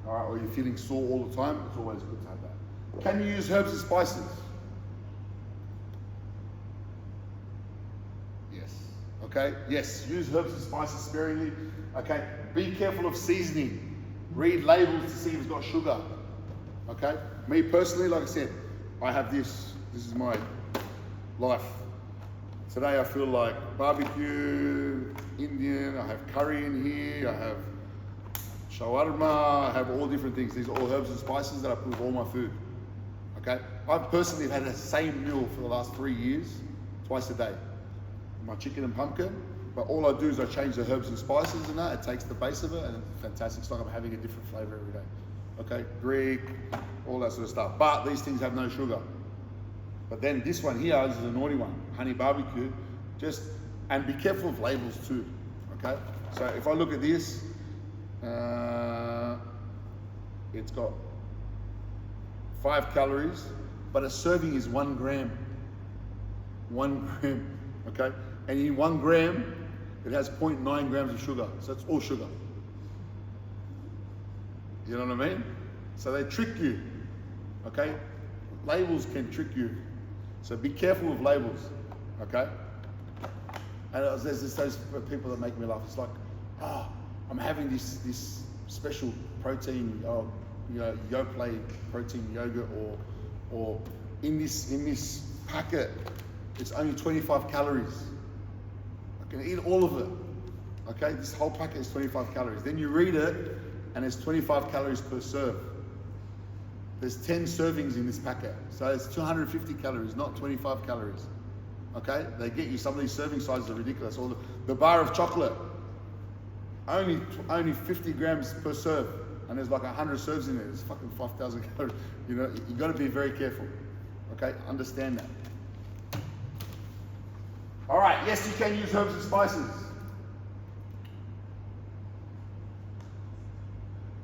All right, or you're feeling sore all the time, it's always good to have that. Can you use herbs and spices? Yes. Okay, yes, use herbs and spices sparingly. Okay, be careful of seasoning. Read labels to see if it's got sugar. Okay, me personally, like I said, I have this. This is my life. Today I feel like barbecue, Indian, I have curry in here, I have shawarma, I have all different things. These are all herbs and spices that I put with all my food. Okay, I've personally had the same meal for the last 3 years, twice a day. My chicken and pumpkin. But all I do is I change the herbs and spices and that. It takes the base of it, and it's fantastic. It's like I'm having a different flavor every day. Okay, Greek, all that sort of stuff. But these things have no sugar. But then this one here, this is a naughty one, honey barbecue. And be careful of labels too. Okay, so if I look at this, it's got 5 calories, but a serving is 1 gram. 1 gram. Okay, and in 1 gram, it has 0.9 grams of sugar, so it's all sugar. You know what I mean? So they trick you, okay? Labels can trick you, so be careful with labels, okay? And there's those people that make me laugh. It's like, oh, I'm having this special protein, Yoplait protein yogurt, or in this packet, it's only 25 calories. I can eat all of it. Okay, this whole packet is 25 calories. Then you read it, and it's 25 calories per serve. There's 10 servings in this packet, so it's 250 calories, not 25 calories. Okay, they get you, some of these serving sizes are ridiculous. Or the bar of chocolate, only 50 grams per serve, and there's like 100 serves in it. It's fucking 5,000 calories. You know, you got to be very careful. Okay, understand that. All right, yes, you can use herbs and spices.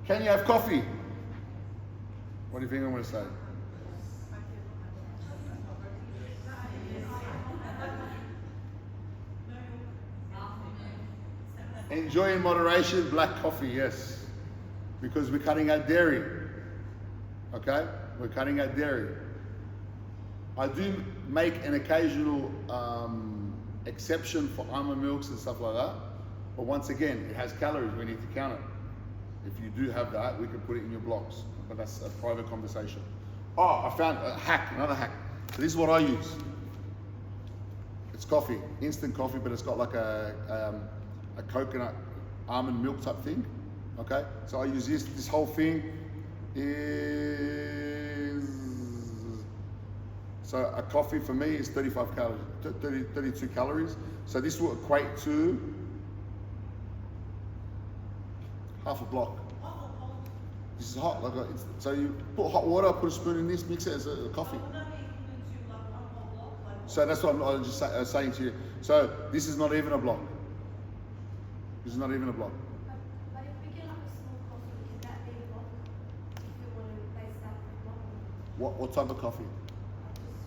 Can you have coffee? What do you think I'm going to say? Enjoy in moderation black coffee, yes. Because we're cutting out dairy. Okay? We're cutting out dairy. I do make an occasional exception for almond milks and stuff like that. But once again, it has calories. We need to count it. If you do have that, we can put it in your blocks. But that's a private conversation. Oh, I found a hack, another hack. So this is what I use. It's coffee, instant coffee, but it's got like a coconut almond milk type thing. Okay, so I use this. This whole thing is, so a coffee for me is 35 calories, 32 calories. So this will equate to half a block. This is hot. So you put hot water, put a spoon in this, mix it as a coffee. So that's what I'm just saying to you. So this is not even a block. This is not even a block. But if we get like a small coffee, can that be a block? If you want to replace that with block? What type of coffee?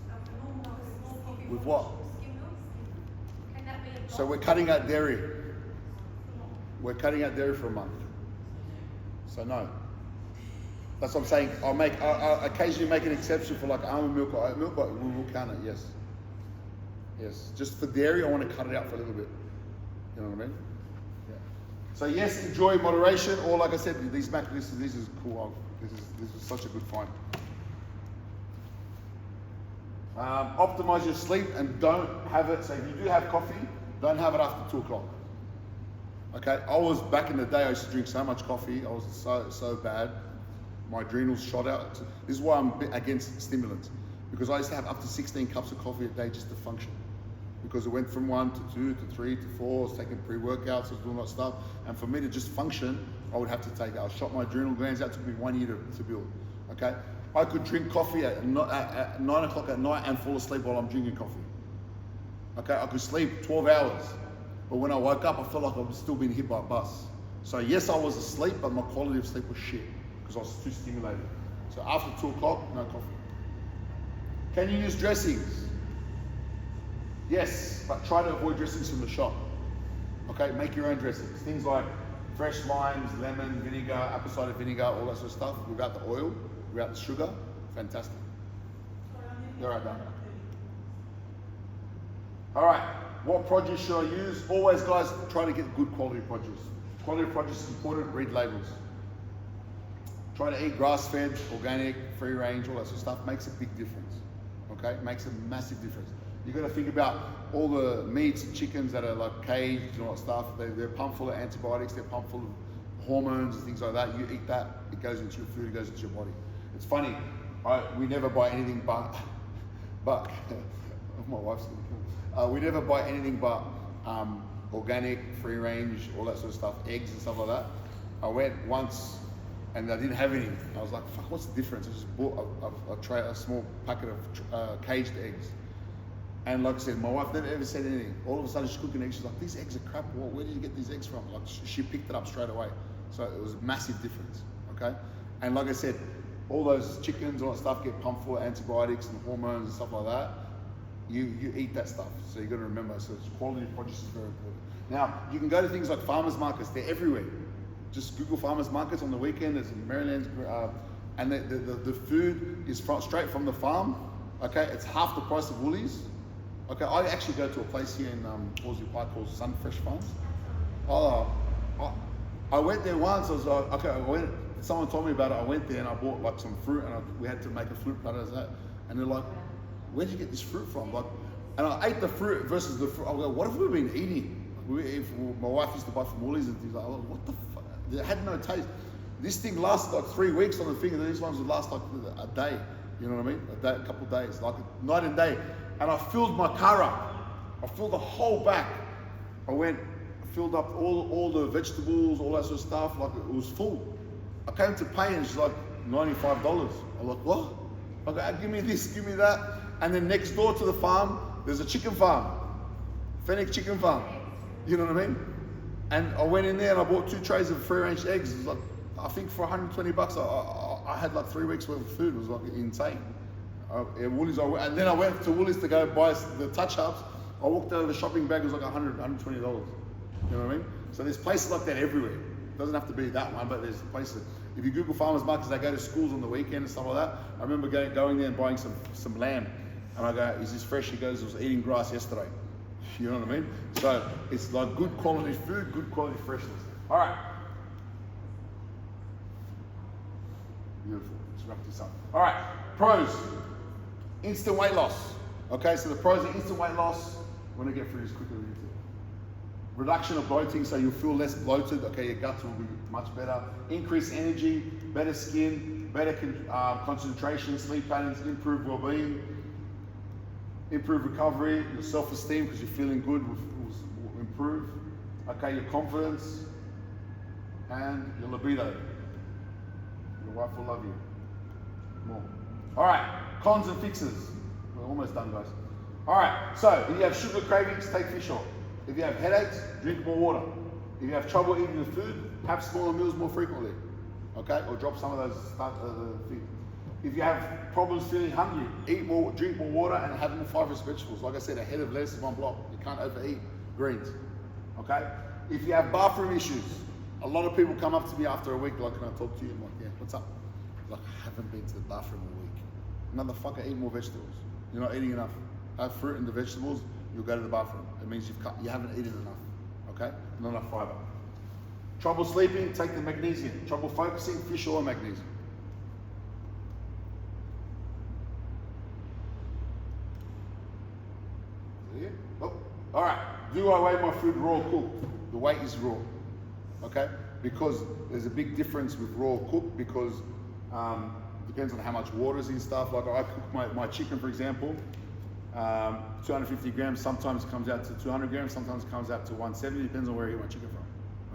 Like a normal, like a small coffee. With what? Skim milk? Can that be a block? So we're cutting out dairy. We're cutting out dairy for a month. So no. That's what I'm saying. I'll occasionally make an exception for like almond milk or oat milk, but we will count it, yes. Yes. Just for dairy, I want to cut it out for a little bit. You know what I mean? Yeah. So yes, enjoy moderation, or like I said, these macros, this is cool. This is such a good find. Optimize your sleep and don't have it. So if you do have coffee, don't have it after 2 o'clock. Okay, I was back in the day. I used to drink so much coffee. I was so bad. My adrenals shot out. This is why I'm against stimulants, because I used to have up to 16 cups of coffee a day just to function. Because it went from 1 to 2 to 3 to 4. I was taking pre-workouts, I was doing that stuff, and for me to just function, I would have to take it. I shot my adrenal glands out. It took me 1 year to build. Okay, I could drink coffee at 9 o'clock at night and fall asleep while I'm drinking coffee. Okay, I could sleep 12 hours. But when I woke up, I felt like I was still being hit by a bus. So yes, I was asleep, but my quality of sleep was shit because I was too stimulated. So after 2 o'clock, no coffee. Can you use dressings? Yes, but try to avoid dressings from the shop. Okay, make your own dressings. Things like fresh limes, lemon, vinegar, apple cider vinegar, all that sort of stuff, without the oil, without the sugar. Fantastic. You're right, done. All right. What produce should I use? Always, guys, try to get good quality produce. Quality of produce is important. Read labels. Try to eat grass-fed, organic, free-range, all that sort of stuff. Makes a big difference. Okay, makes a massive difference. You got to think about all the meats and chickens that are like caged and all that stuff. They're pumped full of antibiotics. They're pumped full of hormones and things like that. You eat that, it goes into your food. It goes into your body. It's funny. We never buy anything but my wife's gonna kill. We never buy anything but organic, free range, all that sort of stuff, eggs and stuff like that. I went once and I didn't have any. I was like, fuck, what's the difference? I just bought a small packet of caged eggs. And like I said, my wife never ever said anything. All of a sudden she's cooking eggs. She's like, these eggs are crap. Where did you get these eggs from? Like she picked it up straight away. So it was a massive difference, okay? And like I said, all those chickens, all that stuff get pumped full of antibiotics and hormones and stuff like that. You eat that stuff, so you got to remember. So quality of produce is very important. Now you can go to things like farmers markets; they're everywhere. Just Google farmers markets on the weekend. There's in Maryland, and the food is straight from the farm. Okay, it's half the price of Woolies. Okay, I actually go to a place here in Horsley Park called Sunfresh Farms. I went there once. I was like, okay, someone told me about it. I went there and I bought like some fruit, and we had to make a fruit platter as that. And they're like, where did you get this fruit from? Like, and I ate the fruit versus the fruit. I go, what have we been eating? My wife used to buy from Woolies and things like, oh, what the fuck? It had no taste. This thing lasted like 3 weeks on the thing, and these ones would last like a day. You know what I mean? A couple of days, like night and day. And I filled my car up. I filled the whole back. I filled up all the vegetables, all that sort of stuff. Like it was full. I came to pay and she's like $95. I'm like, what? I go, give me this, give me that. And then next door to the farm, there's a chicken farm. Fennec chicken farm. You know what I mean? And I went in there and I bought 2 trays of free-range eggs. It was like, I think for $120, I had like 3 weeks worth of food. It was like insane. Woolies, and then I went to Woolies to go buy the touch-ups. I walked out of the shopping bag, it was like $100, $120. You know what I mean? So there's places like that everywhere. It doesn't have to be that one, but there's places. If you Google farmers markets, they go to schools on the weekend and stuff like that. I remember going there and buying some lamb. And I go, is this fresh? He goes, I was eating grass yesterday. You know what I mean? So it's like good quality food, good quality freshness. All right. Beautiful. Let's wrap this up. All right. Pros. Instant weight loss. Okay, so the pros are instant weight loss. I'm going to get through this quickly. Reduction of bloating, so you'll feel less bloated. Okay, your guts will be much better. Increased energy, better skin, better concentration, sleep patterns, improved well-being, improved recovery, your self-esteem because you're feeling good will improve. Okay, your confidence and your libido. Your wife will love you more. All right, cons and fixes. We're almost done, guys. All right, so if you have sugar cravings, take fish oil. If you have headaches, drink more water. If you have trouble eating the food, have smaller meals more frequently. Okay, or drop some of those things. If you have problems feeling hungry, eat more, drink more water, and have more fibrous vegetables. Like I said, a head of lettuce is one block. You can't overeat greens. Okay? If you have bathroom issues, a lot of people come up to me after a week, like, can I talk to you? I'm like, yeah, what's up? Like, I haven't been to the bathroom all week. Motherfucker, eat more vegetables. You're not eating enough. Have fruit and the vegetables, you'll go to the bathroom. It means you haven't eaten enough. Okay? Not enough fiber. Trouble sleeping, take the magnesium. Trouble focusing, fish oil, magnesium. Oh, all right. Do I weigh my food raw or cooked? The weight is raw. Okay? Because there's a big difference with raw or cooked because it depends on how much water is in stuff. Like I cook my chicken, for example, 250 grams. Sometimes it comes out to 200 grams. Sometimes it comes out to 170. Depends on where you get my chicken from.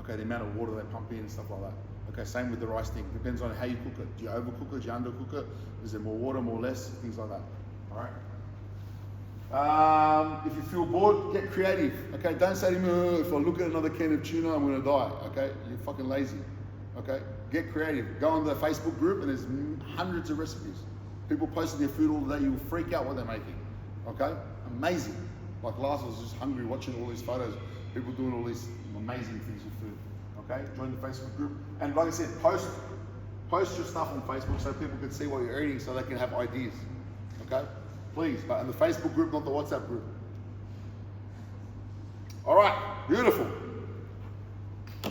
Okay, the amount of water they pump in and stuff like that. Okay, same with the rice thing. Depends on how you cook it. Do you overcook it? Do you undercook it? Is there more water, more less? Things like that. All right. If you feel bored, get creative. Okay, don't say to me, oh, if I look at another can of tuna, I'm gonna die. Okay, you're fucking lazy. Okay, get creative. Go on the Facebook group and there's hundreds of recipes. People posting their food all day. You'll freak out what they're making. Okay, amazing. Like last, I was just hungry watching all these photos. People doing all these amazing things with food. Okay, join the Facebook group. And like I said, post your stuff on Facebook so people can see what you're eating so they can have ideas. Okay, please, but in the Facebook group, not the WhatsApp group. All right, beautiful.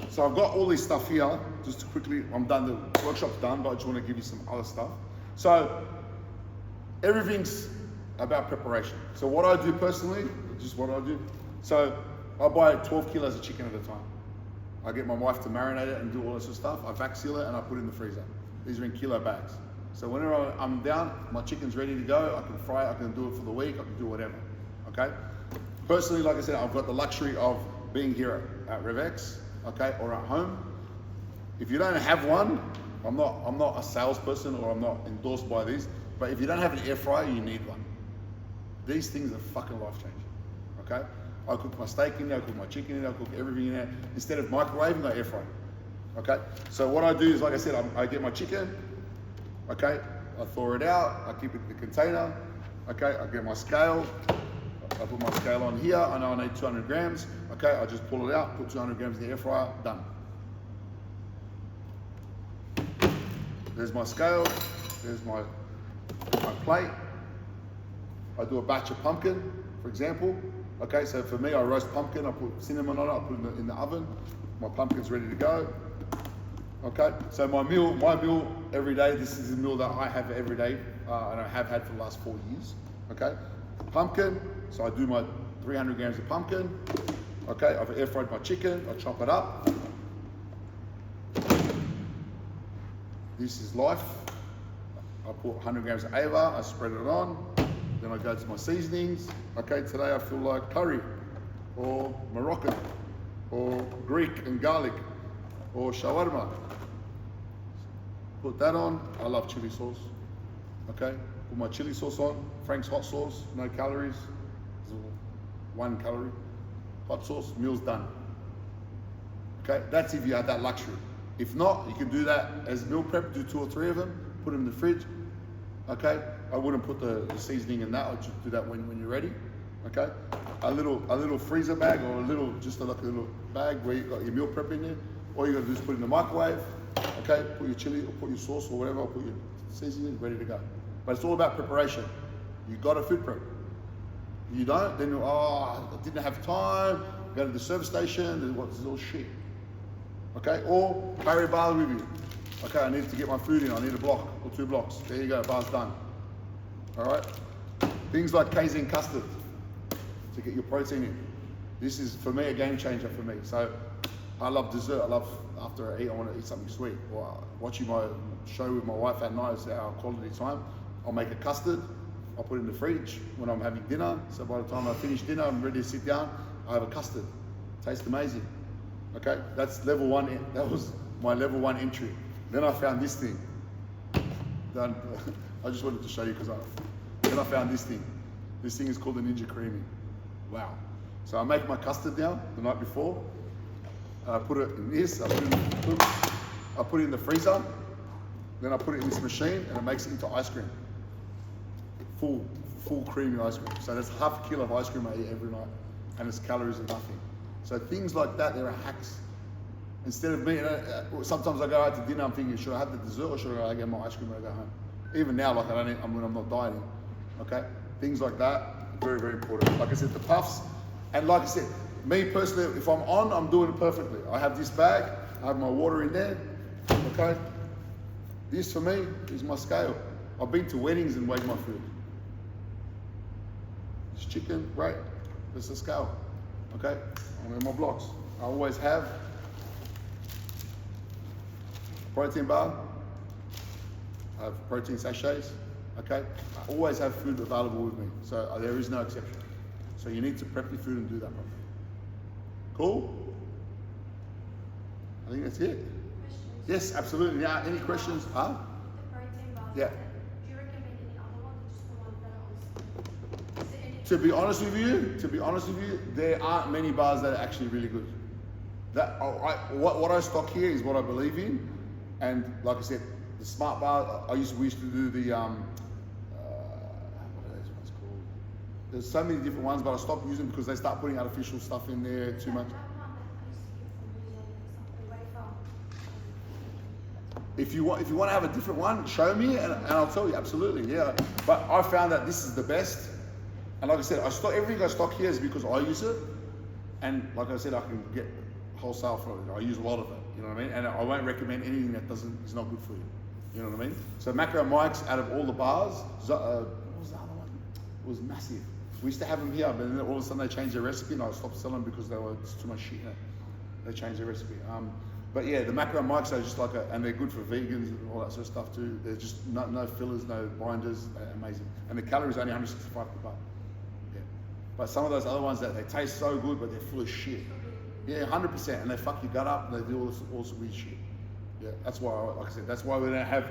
So I've got all this stuff here. Just to quickly, I'm done, the workshop's done, but I just want to give you some other stuff. So everything's about preparation. So what I do personally, just what I do. So I buy 12 kilos of chicken at a time. I get my wife to marinate it and do all this sort of stuff. I vac seal it and I put it in the freezer. These are in kilo bags. So whenever I'm down, my chicken's ready to go. I can fry it, I can do it for the week, I can do whatever. Okay? Personally, like I said, I've got the luxury of being here at Rev X, okay, or at home. If you don't have one, I'm not a salesperson or I'm not endorsed by these, but if you don't have an air fryer, you need one. These things are fucking life-changing, okay? I cook my steak in there, I cook my chicken in there, I cook everything in there. Instead of microwaving, I air fry. Okay? So what I do is, like I said, I get my chicken, okay? I thaw it out, I keep it in the container, okay? I get my scale, I put my scale on here, I know I need 200 grams, okay? I just pull it out, put 200 grams in the air fryer, done. There's my scale, there's my plate. I do a batch of pumpkin, for example. Okay, so for me, I roast pumpkin, I put cinnamon on it, I put it in the oven. My pumpkin's ready to go. Okay, so my meal every day, this is a meal that I have every day, and I have had for the last 4 years. Okay, pumpkin, so I do my 300 grams of pumpkin. Okay, I've air fried my chicken, I chop it up. This is life. I put 100 grams of ava, I spread it on. Then I go to my seasonings. Okay, today I feel like curry, or Moroccan, or Greek and garlic, or shawarma. Put that on. I love chili sauce. Okay, put my chili sauce on. Frank's hot sauce, no calories, 1 calorie. Hot sauce, meal's done. Okay, that's if you have that luxury. If not, you can do that as meal prep, do 2 or 3 of them, put them in the fridge. Okay, I wouldn't put the seasoning in that. I'll just do that when you're ready. Okay, a little freezer bag or like a little bag where you got your meal prep in there. All you got to do is put it in the microwave. Okay, put your chili or put your sauce or whatever, or put your seasoning, ready to go. But it's all about preparation. You got a food prep. You don't, then I didn't have time, go to the service station, there's all shit. Okay, or carry a bar with you. Okay, I need to get my food in, I need a block or 2 blocks. There you go, bar's done. All right, things like casein custard to get your protein in. This is, for me, a game changer for me. So I love dessert. I love, after I eat, I want to eat something sweet. Or watching my show with my wife at night is our quality time. I'll make a custard. I'll put it in the fridge when I'm having dinner. So by the time I finish dinner, I'm ready to sit down. I have a custard. Tastes amazing. Okay, that's level 1. That was my level 1 entry. Then I found this thing. Then I just wanted to show you because then I found this thing. This thing is called the Ninja Creamy. Wow. So I make my custard down the night before. I put it in this. I put it in the freezer. Then I put it in this machine and it makes it into ice cream. Full creamy ice cream. So that's half a kilo of ice cream I eat every night, and it's calories and nothing. So things like that, there are hacks. Instead of me, sometimes I go out to dinner, I'm thinking, should I have the dessert or should I get my ice cream when I go home? Even now, like when I'm not dieting. Okay, things like that, very, very important. Like I said, the puffs, and like I said, me personally, if I'm on, I'm doing it perfectly. I have this bag, I have my water in there. Okay, this for me is my scale. I've been to weddings and weighed my food. It's chicken, right? This is the scale. Okay, I'm in my blocks. I always have protein bar. I have protein sachets. Okay, I always have food available with me, so there is no exception. So you need to prep your food and do that properly. Cool? I think that's it. Questions? Yes, absolutely. Now, any questions? Huh? The protein bars. Yeah. Do you recommend any other ones or just the ones that are on? Is there any? To be honest with you, there aren't many bars that are actually really good. What I stock here is what I believe in, and like I said, the Smart Bar. We used to do the what are those ones called? There's so many different ones, but I stopped using because they start putting artificial stuff in there too much. That one that I used to get from New Zealand, away from. If you want to have a different one, show me and I'll tell you. Absolutely, yeah. But I found that this is the best. And like I said, everything I stock here is because I use it. And like I said, I can get wholesale for it. I use a lot of it, you know what I mean? And I won't recommend anything that is not good for you. You know what I mean? So Macro Mike's, out of all the bars, what was the other one? It was massive. We used to have them here, but then all of a sudden they changed their recipe and I stopped selling because there was too much shit in it. They changed their recipe. But yeah, the Macro Mike's are just like and they're good for vegans and all that sort of stuff too. They're just no fillers, no binders, amazing. And the calories are only 165 per bar. Yeah. But some of those other ones that they taste so good, but they're full of shit. Yeah, 100%. And they fuck your gut up and they do all this weird shit. Yeah, that's why, like I said, that's why we don't have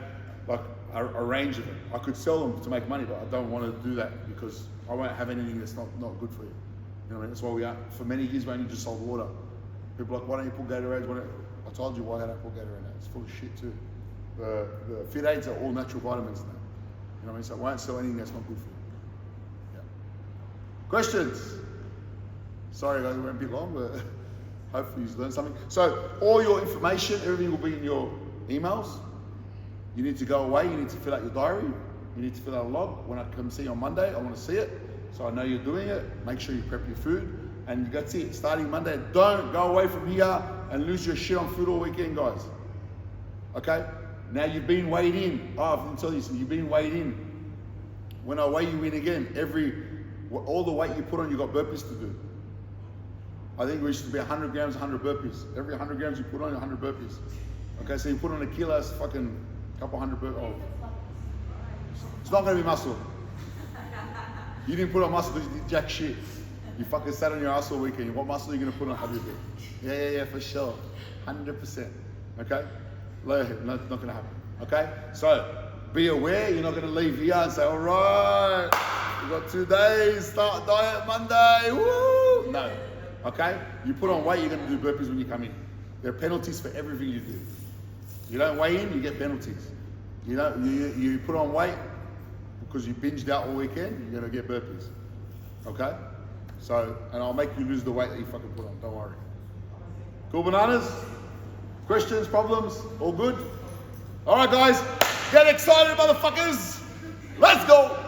like a range of them. I could sell them to make money, but I don't want to do that because I won't have anything that's not good for you. You know what I mean? That's why we are, for many years we only just sold water. People are like, why don't you put Gatorades? I told you why I don't put Gatorade in it. It's full of shit too. The Fit Aids are all natural vitamins now. You know what I mean? So I won't sell anything that's not good for you. Yeah. Questions? Sorry guys, we went a bit long, but hopefully you've learned something. So all your information, everything will be in your emails. You need to go away, you need to fill out your diary, you need to fill out a log. When I come see you on Monday, I want to see it. So I know you're doing it. Make sure you prep your food. And that's it, starting Monday. Don't go away from here and lose your shit on food all weekend, guys. Okay? Now you've been weighed in. Oh, I didn't tell you something. You've been weighed in. When I weigh you in again, all the weight you put on, you got burpees to do. I think we should be 100 grams, 100 burpees. Every 100 grams you put on, 100 burpees. Okay, so you put on a kilo, it's fucking a couple hundred burpees. Oh. It's not going to be muscle. You didn't put on muscle because you did jack shit. You fucking sat on your ass all weekend. What muscle are you going to put on, Habibi? Yeah, for sure. 100%. Okay? Not going to happen. Okay? So, be aware. You're not going to leave here and say, all right, we've got 2 days, start diet Monday. Woo! No. Okay? You put on weight, you're going to do burpees when you come in. There are penalties for everything you do. You don't weigh in, you get penalties. You put on weight because you binged out all weekend, you're going to get burpees. Okay? So, and I'll make you lose the weight that you fucking put on, don't worry. Cool bananas? Questions, problems? All good? All right, guys, get excited, motherfuckers. Let's go.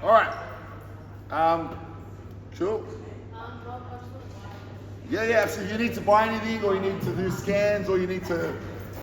All right. Cool. Yeah, yeah. So you need to buy anything, or you need to do scans, or you need to